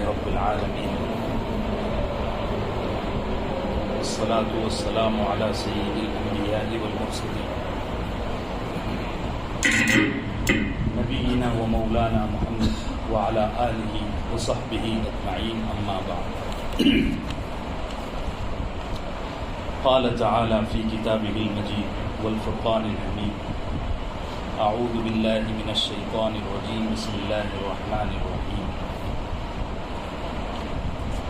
رب العالمين والصلاة والسلام على سيد الأنبياء والمرسلين نبينا ومولانا محمد وعلى آله وصحبه أجمعين أما بعد قال تعالى في كتابه المجيد والفرقان الحميد أعوذ بالله من الشيطان الرجيم بسم الله الرحمن الرحيم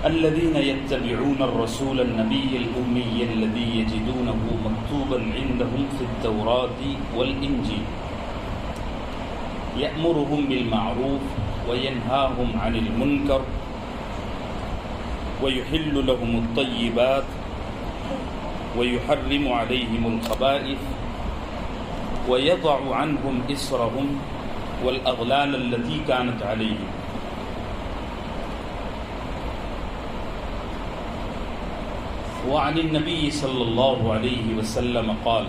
الذين يتبعون الرسول النبي الأمي الذي يجدونه مكتوبا عندهم في التوراة والإنجيل يأمرهم بالمعروف وينهاهم عن المنكر ويحل لهم الطيبات ويحرم عليهم الخبائث ويضع عنهم إصرهم والأغلال التي كانت عليهم وعن النبي صلى الله عليه وسلم قال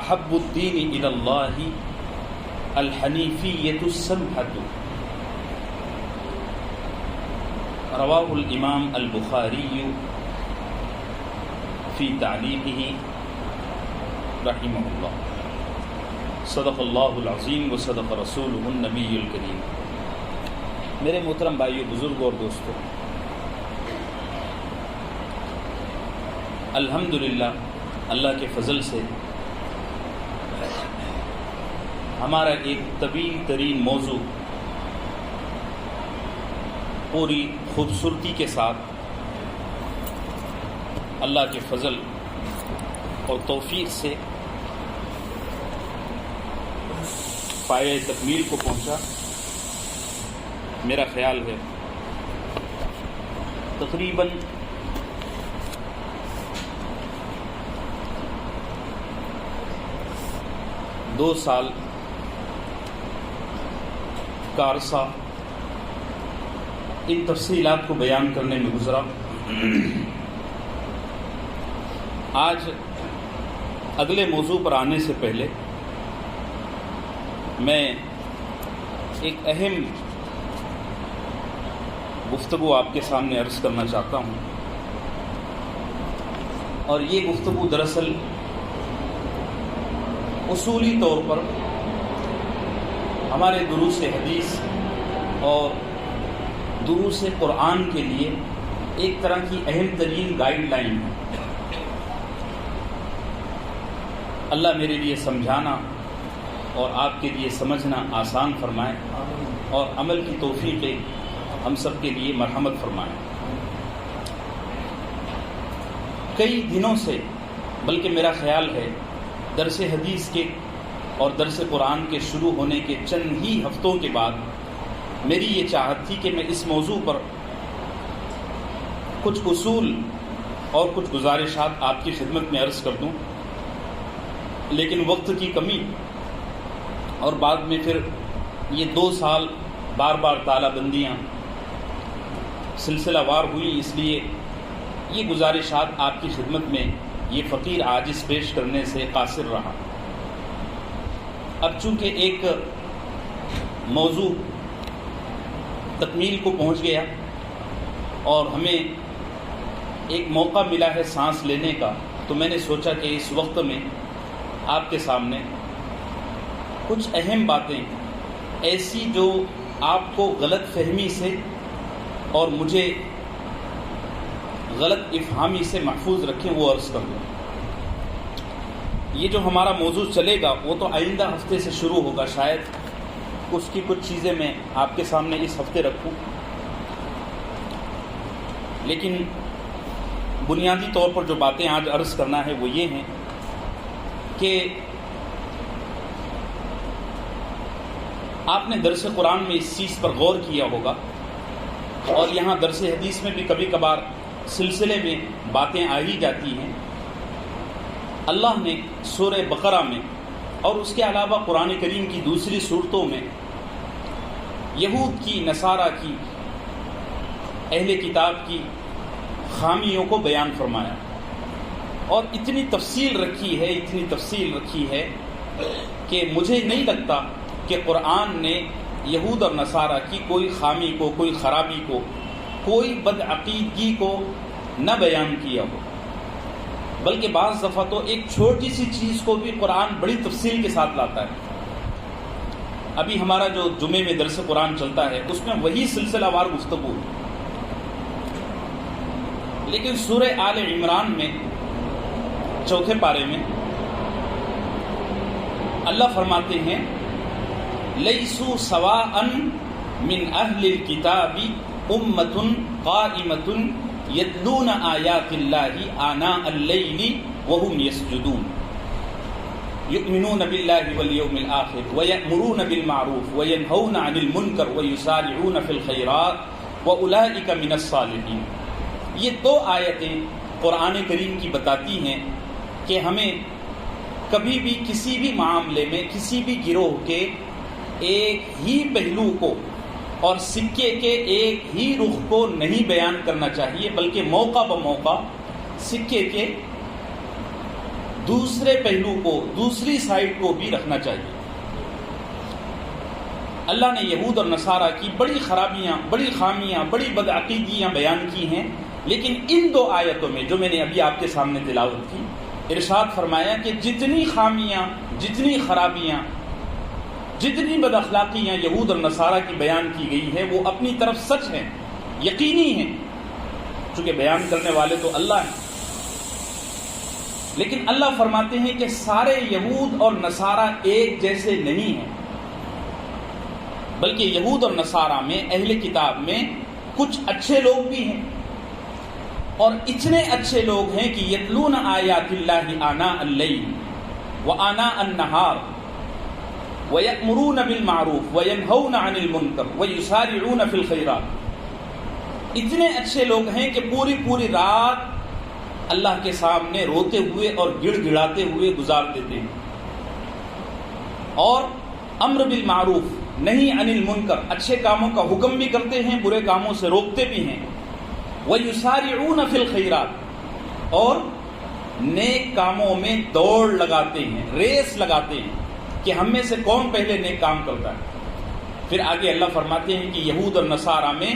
أحب الدين إلى الله الحنيفية السمحة رواه الإمام البخاري في تعليقه رحمه الله صدق اللہ العظیم وصدق رسولہ النبی الکریم۔ میرے محترم بھائیو، بزرگ اور دوستو، الحمدللہ اللہ کے فضل سے ہمارا ایک طویل ترین موضوع پوری خوبصورتی کے ساتھ اللہ کے فضل اور توفیق سے پایۂ تکمیل کو پہنچا۔ میرا خیال ہے تقریباً 2 سال کا عرصہ ان تفصیلات کو بیان کرنے میں گزرا۔ آج اگلے موضوع پر آنے سے پہلے میں ایک اہم گفتگو آپ کے سامنے عرض کرنا چاہتا ہوں، اور یہ گفتگو دراصل اصولی طور پر ہمارے دروس حدیث اور دروس قرآن کے لیے ایک طرح کی اہم ترین گائیڈ لائن ہے۔ اللہ میرے لیے سمجھانا اور آپ کے لیے سمجھنا آسان فرمائے اور عمل کی توفیق ہم سب کے لیے مرحمت فرمائے۔ کئی دنوں سے، بلکہ میرا خیال ہے درس حدیث کے اور درس قرآن کے شروع ہونے کے چند ہی ہفتوں کے بعد میری یہ چاہت تھی کہ میں اس موضوع پر کچھ اصول اور کچھ گزارشات آپ کی خدمت میں عرض کر دوں، لیکن وقت کی کمی اور بعد میں پھر یہ 2 سال بار بار تالہ بندیاں سلسلہ وار ہوئی، اس لیے یہ گزارشات آپ کی خدمت میں یہ فقیر عاجز پیش کرنے سے قاصر رہا۔ اب چونکہ ایک موضوع تکمیل کو پہنچ گیا اور ہمیں ایک موقع ملا ہے سانس لینے کا، تو میں نے سوچا کہ اس وقت میں آپ کے سامنے کچھ اہم باتیں ایسی جو آپ کو غلط فہمی سے اور مجھے غلط افہامی سے محفوظ رکھیں وہ عرض کر دوں۔ یہ جو ہمارا موضوع چلے گا وہ تو آئندہ ہفتے سے شروع ہوگا، شاید اس کی کچھ چیزیں میں آپ کے سامنے اس ہفتے رکھوں، لیکن بنیادی طور پر جو باتیں آج عرض کرنا ہے وہ یہ ہیں کہ آپ نے درس قرآن میں اس چیز پر غور کیا ہوگا، اور یہاں درس حدیث میں بھی کبھی کبھار سلسلے میں باتیں آ ہی جاتی ہیں۔ اللہ نے سورہ بقرہ میں اور اس کے علاوہ قرآن کریم کی دوسری صورتوں میں یہود کی، نصارہ کی، اہل کتاب کی خامیوں کو بیان فرمایا، اور اتنی تفصیل رکھی ہے کہ مجھے نہیں لگتا کہ قرآن نے یہود اور نصارہ کی کوئی خامی کو، کوئی خرابی کو، کوئی بدعقیدگی کو نہ بیان کیا ہو، بلکہ بعض دفعہ تو ایک چھوٹی سی چیز کو بھی قرآن بڑی تفصیل کے ساتھ لاتا ہے۔ ابھی ہمارا جو جمعے میں درس قرآن چلتا ہے اس میں وہی سلسلہ وار گفتگو ہے، لیکن سورہ آل عمران میں 4 پارے میں اللہ فرماتے ہیں لیسوا سواء من اہل الکتاب امۃ قائمۃ یتلون آیات اللہ آناء اللیل وهم یسجدون یؤمنون باللہ والیوم الآخر ویأمرون بالمعروف وینہون عن المنکر ویسارعون فی الخیرات واولئک من الصالحین۔ یہ 2 آیتیں قرآن کریم کی بتاتی ہیں کہ ہمیں کبھی بھی کسی بھی معاملے میں کسی بھی گروہ کے ایک ہی پہلو کو اور سکے کے ایک ہی رخ کو نہیں بیان کرنا چاہیے، بلکہ موقع بموقع سکے کے دوسرے پہلو کو، دوسری سائڈ کو بھی رکھنا چاہیے۔ اللہ نے یہود اور نصارہ کی بڑی خرابیاں، بڑی خامیاں، بڑی بدعقیدگیاں بیان کی ہیں، لیکن ان 2 آیتوں میں جو میں نے ابھی آپ کے سامنے تلاوت کی، ارشاد فرمایا کہ جتنی خامیاں، جتنی خرابیاں، جتنی بد اخلاقیاں یہود اور نصارہ کی بیان کی گئی ہے وہ اپنی طرف سچ ہیں، یقینی ہیں، چونکہ بیان کرنے والے تو اللہ ہیں، لیکن اللہ فرماتے ہیں کہ سارے یہود اور نصارہ ایک جیسے نہیں ہیں، بلکہ یہود اور نصارہ میں، اہل کتاب میں کچھ اچھے لوگ بھی ہیں، اور اتنے اچھے لوگ ہیں کہ یتلون آیات اللہ آناء اللیل وآناء النہار ویأمرون بالمعروف وینہون عن المنکر ویسارعون فی الخیرات۔ اتنے اچھے لوگ ہیں کہ پوری رات اللہ کے سامنے روتے ہوئے اور گڑ گڑاتے ہوئے گزار دیتے ہیں، اور امر بالمعروف نہی عن المنکر، اچھے کاموں کا حکم بھی کرتے ہیں، برے کاموں سے روکتے بھی ہیں، وَيُسَارِعُونَ فِي الْخَيْرَاتِ، اور نیک کاموں میں دوڑ لگاتے ہیں، ریس لگاتے ہیں کہ ہم میں سے کون پہلے نیک کام کرتا ہے۔ پھر آگے اللہ فرماتے ہیں کہ یہود اور نصارہ میں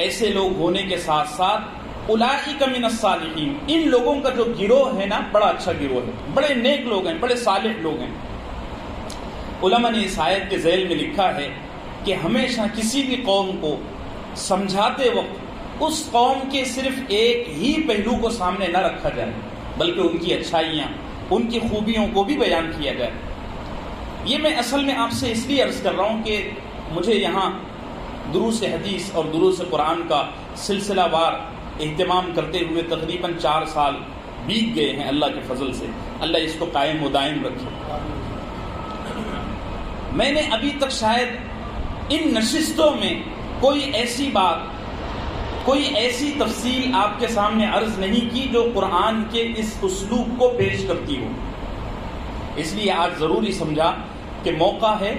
ایسے لوگ ہونے کے ساتھ ساتھ اولئک من الصالحین، ان لوگوں کا جو گروہ ہے نا بڑا اچھا گروہ ہے، بڑے نیک لوگ ہیں، بڑے صالح لوگ ہیں۔ علماء نے اس آیت کے ذیل میں لکھا ہے کہ ہمیشہ کسی بھی قوم کو سمجھاتے وقت اس قوم کے صرف ایک ہی پہلو کو سامنے نہ رکھا جائے، بلکہ ان کی اچھائیاں، ان کی خوبیوں کو بھی بیان کیا جائے۔ یہ میں اصل میں آپ سے اس لیے عرض کر رہا ہوں کہ مجھے یہاں دروس حدیث اور دروس قرآن کا سلسلہ وار اہتمام کرتے ہوئے تقریباً 4 سال بیت گئے ہیں، اللہ کے فضل سے، اللہ اس کو قائم و دائم رکھے۔ میں نے ابھی تک شاید ان نشستوں میں کوئی ایسی بات، کوئی ایسی تفصیل آپ کے سامنے عرض نہیں کی جو قرآن کے اس اسلوب کو پیش کرتی ہو، اس لیے آج ضروری سمجھا کہ موقع ہے،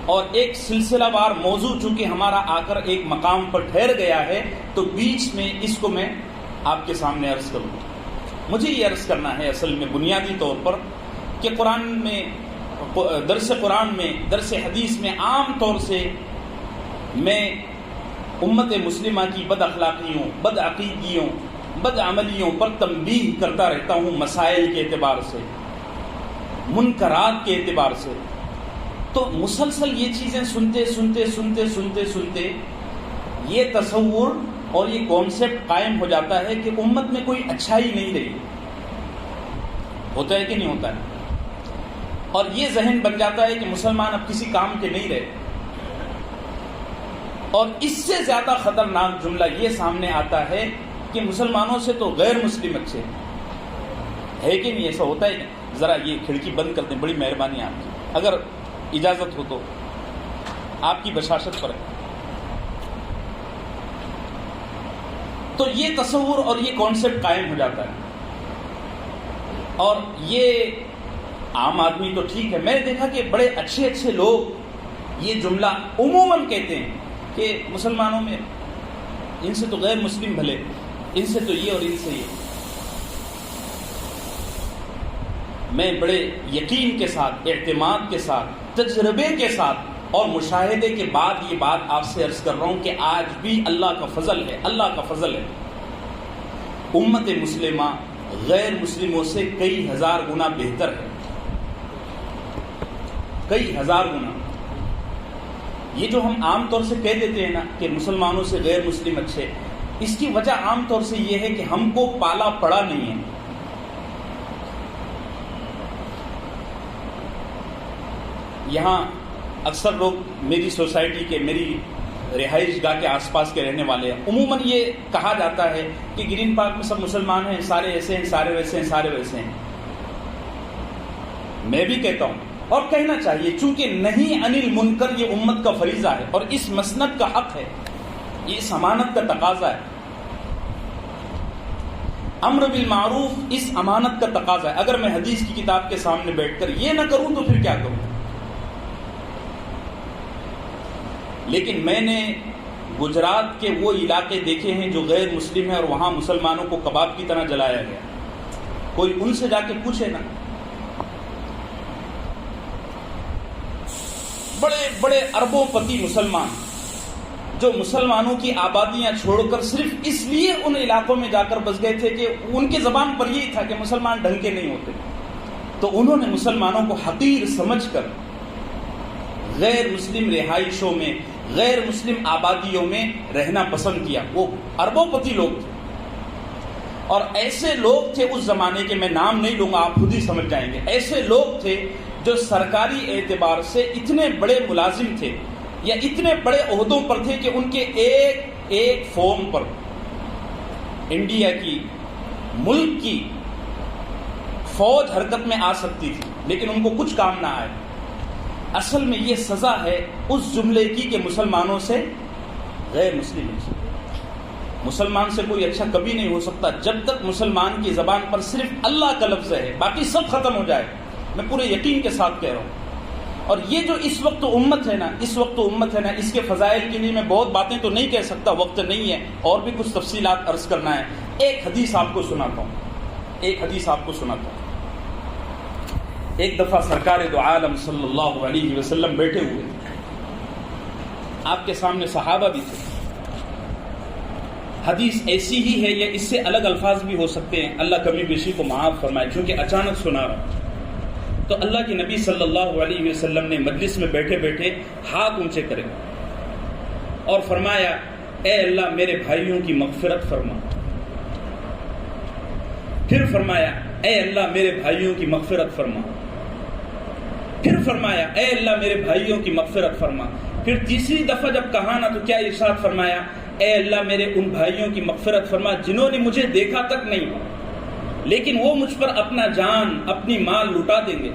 اور ایک سلسلہ وار موضوع چونکہ ہمارا آ کر ایک مقام پر ٹھہر گیا ہے تو بیچ میں اس کو میں آپ کے سامنے عرض کروں۔ مجھے یہ عرض کرنا ہے اصل میں بنیادی طور پر کہ قرآن میں، درس قرآن میں، درس حدیث میں عام طور سے میں امت مسلمہ کی بد اخلاقیوں، بد عقیدگیوں، بد عملیوں پر تنبیہ کرتا رہتا ہوں، مسائل کے اعتبار سے، منکرات کے اعتبار سے۔ تو مسلسل یہ چیزیں سنتے یہ تصور اور یہ کانسیپٹ قائم ہو جاتا ہے کہ امت میں کوئی اچھائی نہیں رہی۔ ہوتا ہے کہ نہیں ہوتا ہے؟ اور یہ ذہن بن جاتا ہے کہ مسلمان اب کسی کام کے نہیں رہے، اور اس سے زیادہ خطرناک جملہ یہ سامنے آتا ہے کہ مسلمانوں سے تو غیر مسلم اچھے ہے کہ نہیں؟ ایسا ہوتا ہے کہ ذرا یہ کھڑکی بند کر دیں، بڑی مہربانی آپ کی، اگر اجازت ہو تو، آپ کی بشاشت پر ہے۔ تو یہ تصور اور یہ کانسیپٹ قائم ہو جاتا ہے، اور یہ عام آدمی تو ٹھیک ہے، میں نے دیکھا کہ بڑے اچھے لوگ یہ جملہ عموماً کہتے ہیں کہ مسلمانوں میں ان سے تو غیر مسلم بھلے، ان سے تو یہ اور ان سے یہ۔ میں بڑے یقین کے ساتھ، اعتماد کے ساتھ، تجربے کے ساتھ اور مشاہدے کے بعد یہ بات آپ سے عرض کر رہا ہوں کہ آج بھی اللہ کا فضل ہے، اللہ کا فضل ہے، امت مسلمہ غیر مسلموں سے کئی ہزار گنا بہتر ہے، کئی ہزار گنا۔ یہ جو ہم عام طور سے کہہ دیتے ہیں نا کہ مسلمانوں سے غیر مسلم اچھے، اس کی وجہ عام طور سے یہ ہے کہ ہم کو پالا پڑا نہیں ہے۔ یہاں اکثر لوگ میری سوسائٹی کے، میری رہائش گاہ کے آس پاس کے رہنے والے ہیں، عموماً یہ کہا جاتا ہے کہ گرین پارک میں سب مسلمان ہیں، سارے ایسے ہیں، سارے ویسے ہیں، سارے ویسے ہیں۔ میں بھی کہتا ہوں اور کہنا چاہیے، چونکہ نہیں انل منکر یہ امت کا فریضہ ہے اور اس مسند کا حق ہے، یہ اس امانت کا تقاضا ہے۔ امر بالمعروف اس امانت کا تقاضا ہے۔ اگر میں حدیث کی کتاب کے سامنے بیٹھ کر یہ نہ کروں تو پھر کیا کروں؟ لیکن میں نے گجرات کے وہ علاقے دیکھے ہیں جو غیر مسلم ہیں اور وہاں مسلمانوں کو کباب کی طرح جلایا گیا۔ کوئی ان سے جا کے پوچھے نا، بڑے بڑے اربوں پتی مسلمان جو مسلمانوں کی آبادیاں چھوڑ کر صرف اس لیے ان علاقوں میں جا کر بس گئے تھے کہ ان کے زبان پر یہی تھا کہ مسلمان ڈھنگ کے نہیں ہوتے، تو انہوں نے مسلمانوں کو حقیر سمجھ کر غیر مسلم رہائشوں میں، غیر مسلم آبادیوں میں رہنا پسند کیا۔ وہ اربوں پتی لوگ تھے، اور ایسے لوگ تھے اس زمانے کے، میں نام نہیں لوں گا، آپ خود ہی سمجھ جائیں گے۔ ایسے لوگ تھے جو سرکاری اعتبار سے اتنے بڑے ملازم تھے یا اتنے بڑے عہدوں پر تھے کہ ان کے ایک ایک فارم پر انڈیا کی، ملک کی فوج حرکت میں آ سکتی تھی، لیکن ان کو کچھ کام نہ آئے۔ اصل میں یہ سزا ہے اس جملے کی کہ مسلمانوں سے غیر مسلم ہے۔ مسلمان سے کوئی اچھا کبھی نہیں ہو سکتا جب تک مسلمان کی زبان پر صرف اللہ کا لفظ ہے، باقی سب ختم ہو جائے۔ میں پورے یقین کے ساتھ کہہ رہا ہوں۔ اور یہ جو اس وقت امت ہے نا، اس کے فضائل کے لیے میں بہت باتیں تو نہیں کہہ سکتا، وقت نہیں ہے، اور بھی کچھ تفصیلات عرض کرنا ہے۔ ایک حدیث آپ کو سناتا ہوں۔ ایک دفعہ سرکار دو عالم صلی اللہ علیہ وسلم بیٹھے ہوئے، آپ کے سامنے صحابہ بھی تھے۔ حدیث ایسی ہی ہے یا اس سے الگ الفاظ بھی ہو سکتے ہیں، اللہ کمی بیشی کو معاف فرمائے، چونکہ اچانک سنا رہا ہوں۔ تو اللہ کے نبی صلی اللہ علیہ وسلم نے مجلس میں بیٹھے بیٹھے ہاتھ اونچے کرے اور فرمایا، اے اللہ میرے بھائیوں کی مغفرت فرما۔ پھر فرمایا، اے اللہ میرے بھائیوں کی مغفرت فرما۔ پھر فرمایا، اے اللہ میرے بھائیوں کی مغفرت فرما۔ پھر تیسری دفعہ جب کہا نا تو کیا ارشاد فرمایا، اے اللہ میرے ان بھائیوں کی مغفرت فرما جنہوں نے مجھے دیکھا تک نہیں، لیکن وہ مجھ پر اپنا جان، اپنی مال لٹا دیں گے۔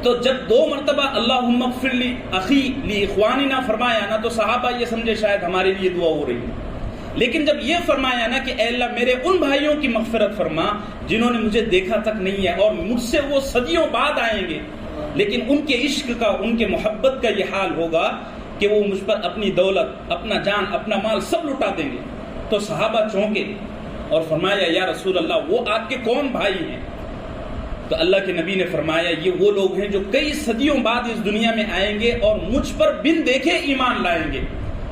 تو جب 2 مرتبہ اللہم اغفر لی اخی لی اخواننا فرمایا نا تو صحابہ یہ سمجھے شاید ہمارے لیے دعا ہو رہی ہے، لیکن جب یہ فرمایا نا کہ اے اللہ میرے ان بھائیوں کی مغفرت فرما جنہوں نے مجھے دیکھا تک نہیں ہے اور مجھ سے وہ صدیوں بعد آئیں گے، لیکن ان کے عشق کا، ان کے محبت کا یہ حال ہوگا کہ وہ مجھ پر اپنی دولت، اپنا جان، اپنا مال سب لٹا دیں گے۔ تو صحابہ چونکے اور فرمایا، یا رسول اللہ وہ آپ کے کون بھائی ہیں؟ تو اللہ کے نبی نے فرمایا، یہ وہ لوگ ہیں جو کئی صدیوں بعد اس دنیا میں آئیں گے اور مجھ پر بن دیکھے ایمان لائیں گے۔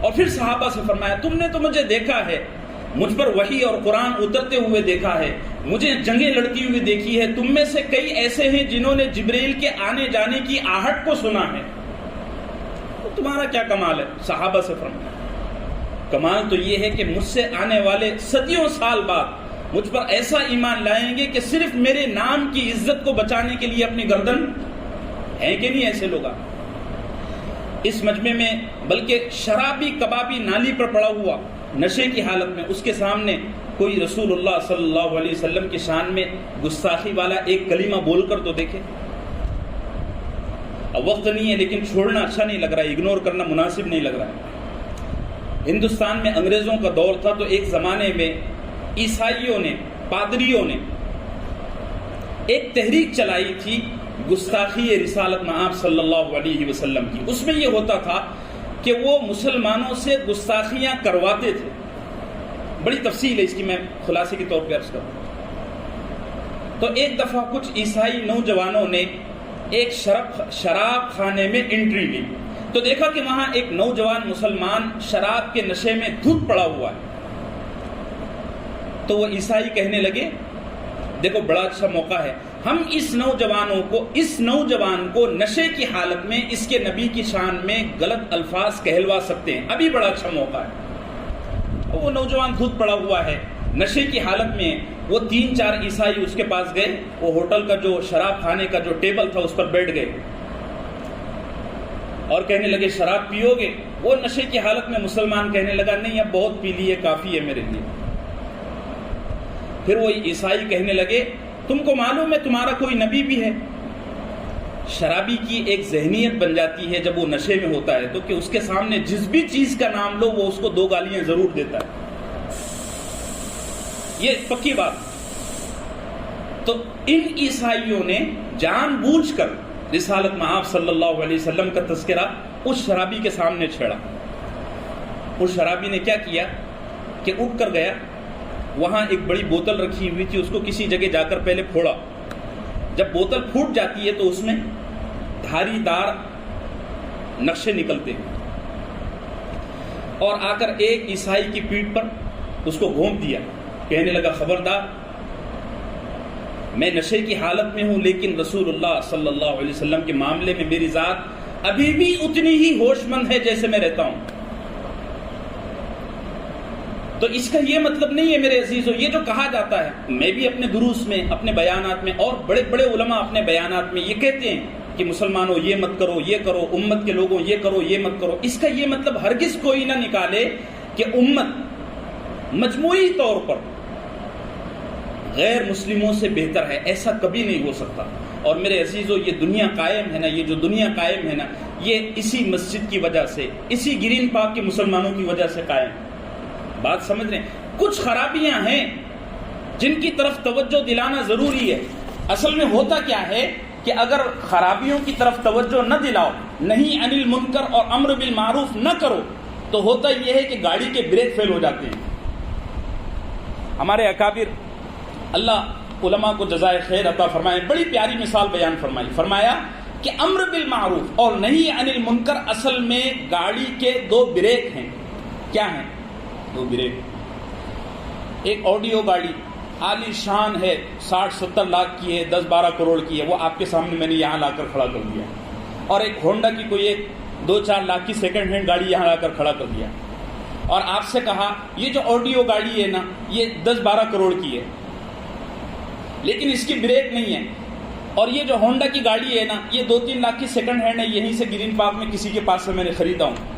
اور پھر صحابہ سے فرمایا، تم نے تو مجھے دیکھا ہے، مجھ پر وحی اور قرآن اترتے ہوئے دیکھا ہے، مجھے جنگیں لڑتی ہوئی دیکھی ہے، تم میں سے کئی ایسے ہیں جنہوں نے جبریل کے آنے جانے کی آہٹ کو سنا ہے، تو تمہارا کیا کمال ہے؟ صحابہ سے فرمایا، کمال تو یہ ہے کہ مجھ سے آنے والے صدیوں سال بعد مجھ پر ایسا ایمان لائیں گے کہ صرف میرے نام کی عزت کو بچانے کے لیے اپنی گردن، ہیں کہ نہیں ایسے لوگ؟ اس مجمع میں بلکہ شرابی کبابی نالی پر پڑا ہوا نشے کی حالت میں، اس کے سامنے کوئی رسول اللہ صلی اللہ علیہ وسلم کی شان میں گستاخی والا ایک کلمہ بول کر تو دیکھے۔ اب وقت نہیں ہے لیکن چھوڑنا اچھا نہیں لگ رہا ہے، اگنور کرنا مناسب نہیں لگ رہا ہے۔ ہندوستان میں انگریزوں کا دور تھا تو ایک زمانے میں عیسائیوں نے، پادریوں نے ایک تحریک چلائی تھی گستاخی رسالت مآب صلی اللہ علیہ وسلم کی۔ اس میں یہ ہوتا تھا کہ وہ مسلمانوں سے گستاخیاں کرواتے تھے۔ بڑی تفصیل ہے اس کی، میں خلاصے کے طور پہ عرض کروں تو ایک دفعہ کچھ عیسائی نوجوانوں نے ایک شراب خانے میں انٹری لی تو دیکھا کہ وہاں ایک نوجوان مسلمان شراب کے نشے میں دھت پڑا ہوا ہے. تو وہ عیسائی کہنے لگے دیکھو بڑا اچھا موقع ہے, ہم اس نوجوان کو نشے کی حالت میں اس کے نبی کی شان میں غلط الفاظ کہلوا سکتے ہیں, ابھی بڑا اچھا موقع ہے. وہ نوجوان دھت پڑا ہوا ہے, نشے کی حالت میں. وہ 3-4 عیسائی اس کے پاس گئے, وہ ہوٹل کا جو شراب خانے کا جو ٹیبل تھا اس پر بیٹھ گئے اور کہنے لگے شراب پیو گے؟ وہ نشے کی حالت میں مسلمان کہنے لگا نہیں اب بہت پی لی ہے, کافی ہے میرے لیے. پھر وہ عیسائی کہنے لگے تم کو معلوم ہے تمہارا کوئی نبی بھی ہے؟ شرابی کی ایک ذہنیت بن جاتی ہے جب وہ نشے میں ہوتا ہے تو کہ اس کے سامنے جس بھی چیز کا نام لو وہ اس کو 2 گالیاں ضرور دیتا ہے, یہ پکی بات. تو ان عیسائیوں نے جان بوجھ کر رسالت میں آپ صلی اللہ علیہ وسلم کا تذکرہ اس شرابی کے سامنے چھیڑا. اس شرابی نے کیا کیا کہ اٹھ کر گیا, وہاں ایک بڑی بوتل رکھی ہوئی تھی, اس کو کسی جگہ جا کر پہلے پھوڑا. جب بوتل پھوٹ جاتی ہے تو اس میں دھاری دار نقشے نکلتے ہیں, اور آ کر ایک عیسائی کی پیٹھ پر اس کو گھونپ دیا. کہنے لگا خبردار, میں نشے کی حالت میں ہوں لیکن رسول اللہ صلی اللہ علیہ وسلم کے معاملے میں میری ذات ابھی بھی اتنی ہی ہوش مند ہے جیسے میں رہتا ہوں. تو اس کا یہ مطلب نہیں ہے میرے عزیزو, یہ جو کہا جاتا ہے, میں بھی اپنے دروس میں اپنے بیانات میں اور بڑے بڑے علماء اپنے بیانات میں یہ کہتے ہیں کہ مسلمانوں یہ مت کرو, یہ کرو, امت کے لوگوں یہ کرو, یہ مت کرو. اس کا یہ مطلب ہرگز کوئی نہ نکالے کہ امت مجموعی طور پر غیر مسلموں سے بہتر ہے, ایسا کبھی نہیں ہو سکتا. اور میرے عزیزو یہ دنیا قائم ہے نا, یہ جو دنیا قائم ہے نا, یہ اسی مسجد کی وجہ سے, اسی گرین پارک کے مسلمانوں کی وجہ سے قائم. بات سمجھ رہے ہیں؟ کچھ خرابیاں ہیں جن کی طرف توجہ دلانا ضروری ہے. اصل میں ہوتا کیا ہے کہ اگر خرابیوں کی طرف توجہ نہ دلاؤ, نہیں عن المنکر اور امر بالمعروف نہ کرو, تو ہوتا یہ ہے کہ گاڑی کے بریک فیل ہو جاتے ہیں. ہمارے اکابر اللہ علماء کو جزائے خیر عطا فرمائے, بڑی پیاری مثال بیان فرمائی. فرمایا کہ امر بالمعروف اور نہیں عن المنکر اصل میں گاڑی کے 2 بریک ہیں. کیا ہیں 2 بریک؟ ایک آڈیو گاڑی عالی شان ہے, 60-70 لاکھ کی ہے, 10-12 کروڑ کی ہے, وہ آپ کے سامنے میں نے یہاں لا کر کھڑا کر دیا. اور ایک ہونڈا کی کوئی ایک 2-4 لاکھ کی سیکنڈ ہینڈ گاڑی یہاں لا کر کھڑا کر دیا, اور آپ سے کہا یہ جو آڈیو گاڑی ہے نا یہ 10-12 کروڑ کی ہے لیکن اس کی بریک نہیں ہے, اور یہ جو ہونڈا کی گاڑی ہے نا یہ 2-3 لاکھ کی سیکنڈ ہینڈ ہے, یہیں سے گرین پارک میں کسی کے پاس سے میں نے خریدا ہوں.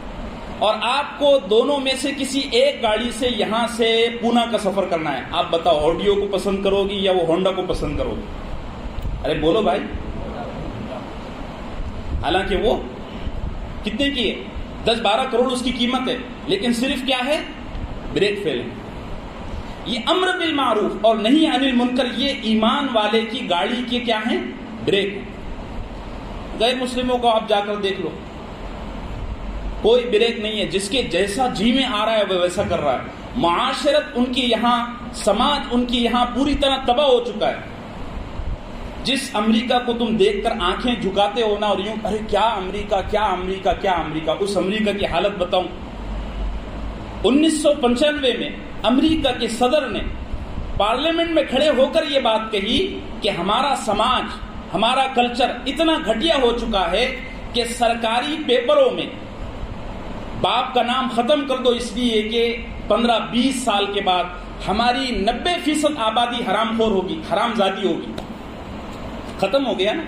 اور آپ کو دونوں میں سے کسی ایک گاڑی سے یہاں سے پونا کا سفر کرنا ہے, آپ بتاؤ آڈیو کو پسند کرو گی یا وہ ہونڈا کو پسند کرو گی؟ ارے بولو بھائی. حالانکہ وہ کتنے کی ہے؟ 10-12 کروڑ اس کی قیمت ہے, لیکن صرف کیا ہے؟ بریک فیل ہے. یہ امر بالمعروف اور نہیں عن المنکر, یہ ایمان والے کی گاڑی کے کیا ہیں؟ بریک ہیں. غیر مسلموں کو آپ جا کر دیکھ لو, کوئی بریک نہیں ہے, جس کے جیسا جی میں آ رہا ہے وہ ویسا کر رہا ہے. معاشرت ان کی یہاں, سماج ان کی یہاں پوری طرح تباہ ہو چکا ہے. جس امریکہ کو تم دیکھ کر آنکھیں جھکاتے ہو نا اور یوں ارے کیا امریکہ, کیا امریکہ, کیا امریکہ, اس امریکہ کی حالت بتاؤں. 1995 میں امریکہ کے صدر نے پارلیمنٹ میں کھڑے ہو کر یہ بات کہی کہ ہمارا سماج, ہمارا کلچر اتنا گھٹیا ہو چکا ہے کہ سرکاری پیپروں میں باپ کا نام ختم کر دو, اس لیے کہ 15-20 سال کے بعد ہماری 90% آبادی حرام خور ہوگی, حرام زادی ہوگی. ختم ہو گیا نا.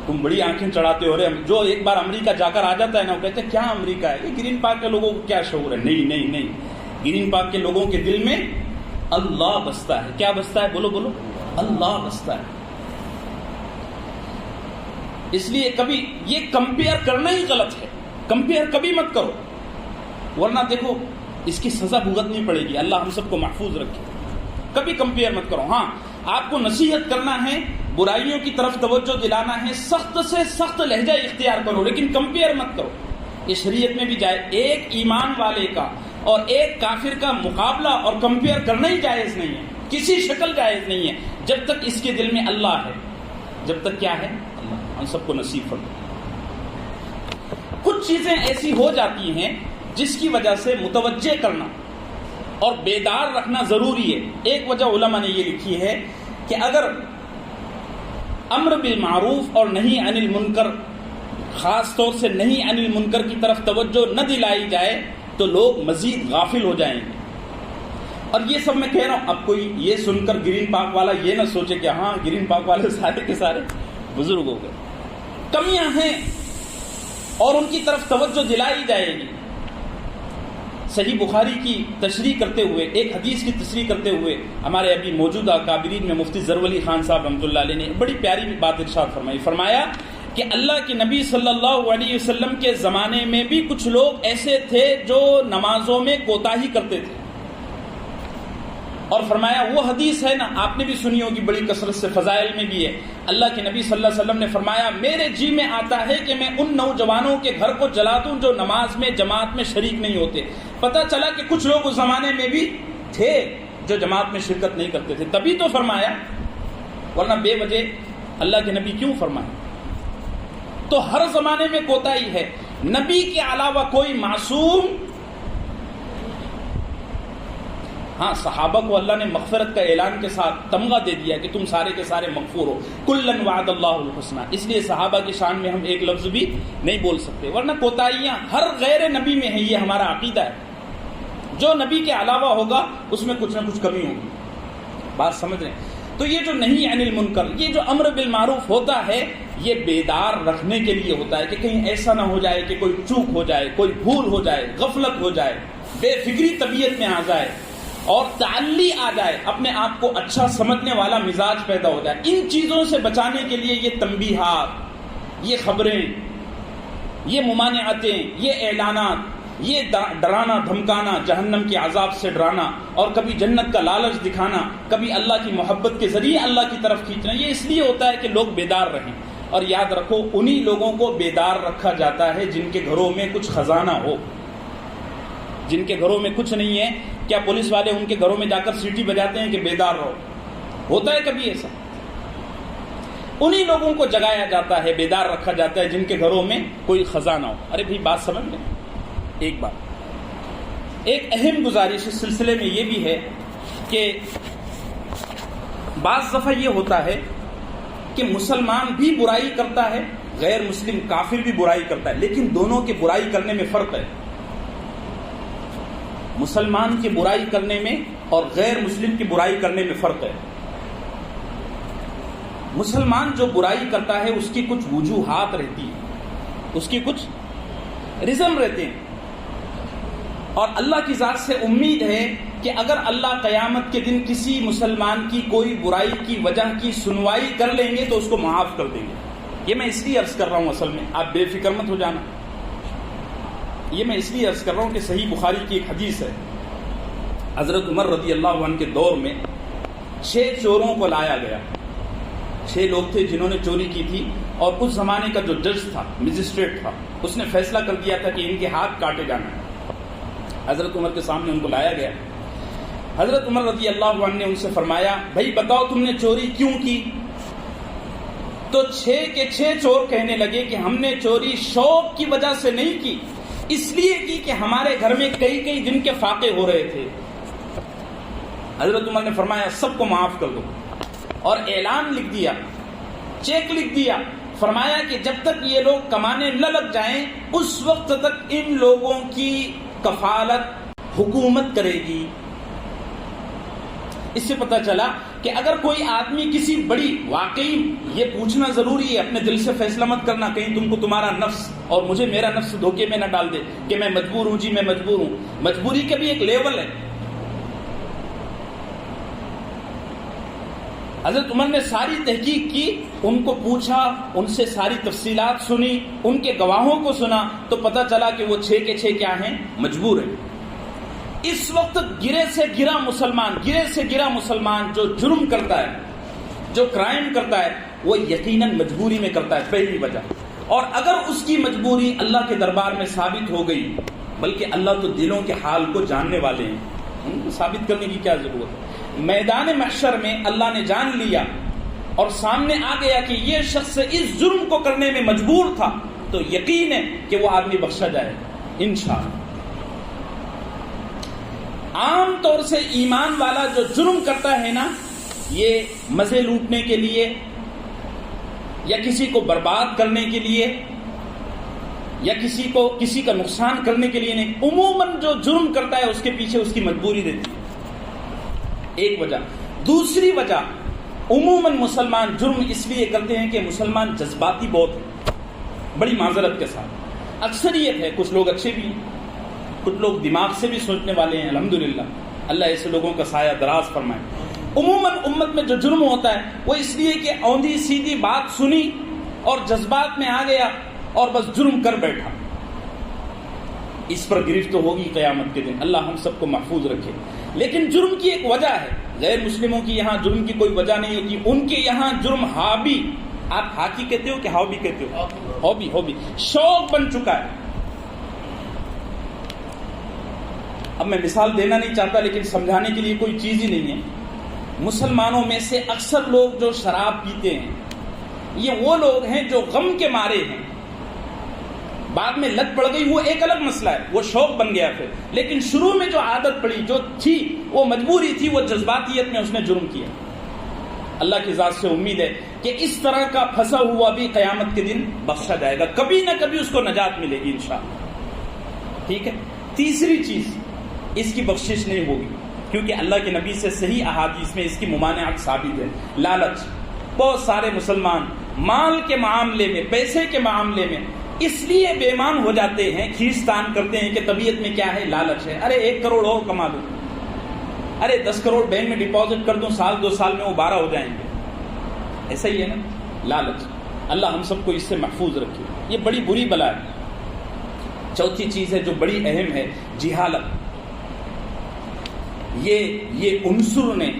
تم بڑی آنکھیں چڑھاتے ہو رہے, جو ایک بار امریکہ جا کر آ جاتا ہے نا وہ کہتے ہیں کیا امریکہ ہے, یہ گرین پارک کے لوگوں کو کیا شعور ہے. نہیں نہیں نہیں, گرین پارک کے لوگوں کے دل میں اللہ بستا ہے. کیا بستا ہے؟ بولو بولو, اللہ بستا ہے. اس لیے کبھی یہ کمپیئر کرنا ہی غلط ہے. کمپیئر کبھی مت کرو, ورنہ دیکھو اس کی سزا بھگتنی پڑے گی. اللہ ہم سب کو محفوظ رکھے. کبھی کمپیئر مت کرو. ہاں آپ کو نصیحت کرنا ہے, برائیوں کی طرف توجہ دلانا ہے, سخت سے سخت لہجہ اختیار کرو, لیکن کمپیئر مت کرو. یہ شریعت میں بھی جائے, ایک ایمان والے کا اور ایک کافر کا مقابلہ اور کمپیئر کرنا ہی جائز نہیں ہے, کسی شکل جائز نہیں ہے, جب تک اس کے دل میں اللہ ہے. جب تک کیا ہے؟ اللہ. ہم سب کو نصیب فرمائے۔ کچھ چیزیں ایسی ہو جاتی ہیں جس کی وجہ سے متوجہ کرنا اور بیدار رکھنا ضروری ہے۔ ایک وجہ علماء نے یہ لکھی ہے کہ اگر امر بالمعروف اور نہی عن المنکر، خاص طور سے نہی عن المنکر کی طرف توجہ نہ دلائی جائے تو لوگ مزید غافل ہو جائیں گے۔ اور یہ سب میں کہہ رہا ہوں، اب کوئی یہ سن کر گرین پارک والا یہ نہ سوچے کہ ہاں گرین پارک والے سارے کے سارے بزرگ ہو گئے۔ کمیاں ہیں اور ان کی طرف توجہ دلائی جائے گی۔ صحیح بخاری کی تشریح کرتے ہوئے، ایک حدیث کی تشریح کرتے ہوئے ہمارے ابھی موجودہ اکابرین میں مفتی ظفر علی خان صاحب رحمۃ اللہ علیہ نے بڑی پیاری بات ارشاد فرمائی۔ فرمایا کہ اللہ کے نبی صلی اللہ علیہ وسلم کے زمانے میں بھی کچھ لوگ ایسے تھے جو نمازوں میں کوتاہی کرتے تھے، اور فرمایا وہ حدیث ہے نا، آپ نے بھی سنی ہوگی بڑی کثرت سے، فضائل میں بھی ہے، اللہ کے نبی صلی اللہ علیہ وسلم نے فرمایا میرے جی میں آتا ہے کہ میں ان نوجوانوں کے گھر کو جلا دوں جو نماز میں جماعت میں شریک نہیں ہوتے۔ پتہ چلا کہ کچھ لوگ اس زمانے میں بھی تھے جو جماعت میں شرکت نہیں کرتے تھے، تبھی تو فرمایا، ورنہ بے وجہ اللہ کے نبی کیوں فرمائے؟ تو ہر زمانے میں کوتاہی ہے، نبی کے علاوہ کوئی معصوم، ہاں صحابہ کو اللہ نے مغفرت کا اعلان کے ساتھ تمغہ دے دیا کہ تم سارے کے سارے مغفور ہو، کلن وعد اللہ الحسنہ، اس لیے صحابہ کی شان میں ہم ایک لفظ بھی نہیں بول سکتے، ورنہ کوتاہیاں ہر غیر نبی میں ہیں، یہ ہمارا عقیدہ ہے، جو نبی کے علاوہ ہوگا اس میں کچھ نہ کچھ کمی ہوگی، بات سمجھ رہے ہیں؟ تو یہ جو نہی عن المنکر، یہ جو امر بالمعروف ہوتا ہے، یہ بیدار رکھنے کے لیے ہوتا ہے کہ کہیں ایسا نہ ہو جائے کہ کوئی چوک ہو جائے، کوئی بھول ہو جائے، غفلت ہو جائے، بے فکری طبیعت میں آ جائے اور تعلی آ جائے، اپنے آپ کو اچھا سمجھنے والا مزاج پیدا ہو جائے۔ ان چیزوں سے بچانے کے لیے یہ تنبیہات، یہ خبریں، یہ ممانعتیں، یہ اعلانات، یہ ڈرانا دھمکانا، جہنم کے عذاب سے ڈرانا، اور کبھی جنت کا لالچ دکھانا، کبھی اللہ کی محبت کے ذریعے اللہ کی طرف کھینچنا، یہ اس لیے ہوتا ہے کہ لوگ بیدار رہیں۔ اور یاد رکھو، انہی لوگوں کو بیدار رکھا جاتا ہے جن کے گھروں میں کچھ خزانہ ہو، جن کے گھروں میں کچھ نہیں ہے۔ کیا پولیس والے ان کے گھروں میں جا کر سیٹی بجاتے ہیں کہ بیدار رہو؟ ہوتا ہے کبھی ایسا؟ انہی لوگوں کو جگایا جاتا ہے، بیدار رکھا جاتا ہے جن کے گھروں میں کوئی خزانہ ہو۔ ارے بھائی بات سمجھ لیں، ایک بات، ایک اہم گزارش اس سلسلے میں یہ بھی ہے کہ بعض دفعہ یہ ہوتا ہے کہ مسلمان بھی برائی کرتا ہے، غیر مسلم کافر بھی برائی کرتا ہے، لیکن دونوں کے برائی کرنے میں فرق ہے۔ مسلمان کی برائی کرنے میں اور غیر مسلم کی برائی کرنے میں فرق ہے۔ مسلمان جو برائی کرتا ہے اس کی کچھ وجوہات رہتی ہیں، اس کی کچھ رزم رہتے ہیں، اور اللہ کی ذات سے امید ہے کہ اگر اللہ قیامت کے دن کسی مسلمان کی کوئی برائی کی وجہ کی سنوائی کر لیں گے تو اس کو معاف کر دیں گے۔ یہ میں اس لیے عرض کر رہا ہوں، اصل میں آپ بے فکر مت ہو جانا، یہ میں اس لیے عرض کر رہا ہوں کہ صحیح بخاری کی ایک حدیث ہے، حضرت عمر رضی اللہ عنہ کے دور میں 6 چوروں کو لایا گیا۔ 6 لوگ تھے جنہوں نے چوری کی تھی، اور اس زمانے کا جو جج تھا، مجسٹریٹ تھا، اس نے فیصلہ کر دیا تھا کہ ان کے ہاتھ کاٹے جانا ہے۔ حضرت عمر کے سامنے ان کو لایا گیا۔ حضرت عمر رضی اللہ عنہ نے ان سے فرمایا، بھائی بتاؤ تم نے چوری کیوں کی؟ تو 6 کے 6 چور کہنے لگے کہ ہم نے چوری شوق کی وجہ سے نہیں کی، اس لیے کی کہ ہمارے گھر میں کئی دن کے فاقے ہو رہے تھے۔ حضرت عمر نے فرمایا سب کو معاف کر دو، اور اعلان لکھ دیا، چیک لکھ دیا، فرمایا کہ جب تک یہ لوگ کمانے نہ لگ جائیں اس وقت تک ان لوگوں کی کفالت حکومت کرے گی۔ اس سے پتہ چلا کہ اگر کوئی آدمی کسی بڑی، واقعی یہ پوچھنا ضروری ہے، اپنے دل سے فیصلہ مت کرنا کہیں تم کو تمہارا نفس اور مجھے میرا نفس دھوکے میں نہ ڈال دے کہ میں مجبور ہوں، جی میں مجبور ہوں۔ مجبوری کا بھی ایک لیول ہے۔ حضرت عمر نے ساری تحقیق کی، ان کو پوچھا، ان سے ساری تفصیلات سنی، ان کے گواہوں کو سنا، تو پتہ چلا کہ وہ 6 کے 6 کیا ہیں؟ مجبور ہیں۔ اس وقت گرے سے گرا مسلمان جو جرم کرتا ہے، جو کرائم کرتا ہے، وہ یقیناً مجبوری میں کرتا ہے، پہلی وجہ۔ اور اگر اس کی مجبوری اللہ کے دربار میں ثابت ہو گئی، بلکہ اللہ تو دلوں کے حال کو جاننے والے ہیں، ان کو ثابت کرنے کی کیا ضرورت ہے؟ میدان محشر میں اللہ نے جان لیا اور سامنے آ گیا کہ یہ شخص اس جرم کو کرنے میں مجبور تھا، تو یقین ہے کہ وہ آدمی بخشا جائے انشاءاللہ۔ عام طور سے ایمان والا جو جرم کرتا ہے نا، یہ مزے لوٹنے کے لیے یا کسی کو برباد کرنے کے لیے یا کسی کا نقصان کرنے کے لیے نہیں، عموماً جو جرم کرتا ہے اس کے پیچھے اس کی مجبوری رہتی ہے، ایک وجہ۔ دوسری وجہ، عموماً مسلمان جرم اس لیے کرتے ہیں کہ مسلمان جذباتی بہت ہیں، بڑی معذرت کے ساتھ، اکثریت ہے، کچھ لوگ اچھے بھی ہیں، کچھ لوگ دماغ سے بھی سوچنے والے ہیں، الحمدللہ، اللہ ایسے لوگوں کا سایہ دراز فرمائے۔ عموماً امت میں جو جرم ہوتا ہے وہ اس لیے کہ اوندھی سیدھی بات سنی اور جذبات میں آ گیا اور بس جرم کر بیٹھا، اس پر گرفت ہوگی قیامت کے دن، اللہ ہم سب کو محفوظ رکھے۔ لیکن جرم کی ایک وجہ ہے، غیر مسلموں کی یہاں جرم کی کوئی وجہ نہیں ہوتی، ان کے یہاں جرم ہابی، آپ ہاکی کہتے ہو کہ ہابی کہتے ہو؟ ہابی شوق بن چکا ہے۔ اب میں مثال دینا نہیں چاہتا لیکن سمجھانے کے لیے کوئی چیز ہی نہیں ہے۔ مسلمانوں میں سے اکثر لوگ جو شراب پیتے ہیں یہ وہ لوگ ہیں جو غم کے مارے ہیں، بعد میں لت پڑ گئی وہ ایک الگ مسئلہ ہے، وہ شوق بن گیا پھر، لیکن شروع میں جو عادت پڑی، جو تھی وہ مجبوری تھی، وہ جذباتیت میں اس نے جرم کیا۔ اللہ کی ذات سے امید ہے کہ اس طرح کا پھنسا ہوا بھی قیامت کے دن بخشا جائے گا، کبھی نہ کبھی اس کو نجات ملے گی انشاءاللہ، ٹھیک ہے۔ تیسری چیز، اس کی بخشش نہیں ہوگی، کیونکہ اللہ کے نبی سے صحیح احادیث میں اس کی ممانعت ثابت ہے۔ لالچ، بہت سارے مسلمان مال کے معاملے میں، پیسے کے معاملے میں اس لیے بے ایمان ہو جاتے ہیں، کھیچتان کرتے ہیں کہ طبیعت میں کیا ہے، لالچ ہے، ارے 1 کروڑ اور کما دوں، ارے 10 کروڑ بینک میں ڈپازٹ کر دوں، سال 2 سال میں وہ 12 ہو جائیں گے، ایسا ہی ہے نا لالچ۔ اللہ ہم سب کو اس سے محفوظ رکھے، یہ بڑی بری بلا ہے۔ چوتھی چیز ہے جو بڑی اہم ہے، جہالت۔ یہ عنصر نے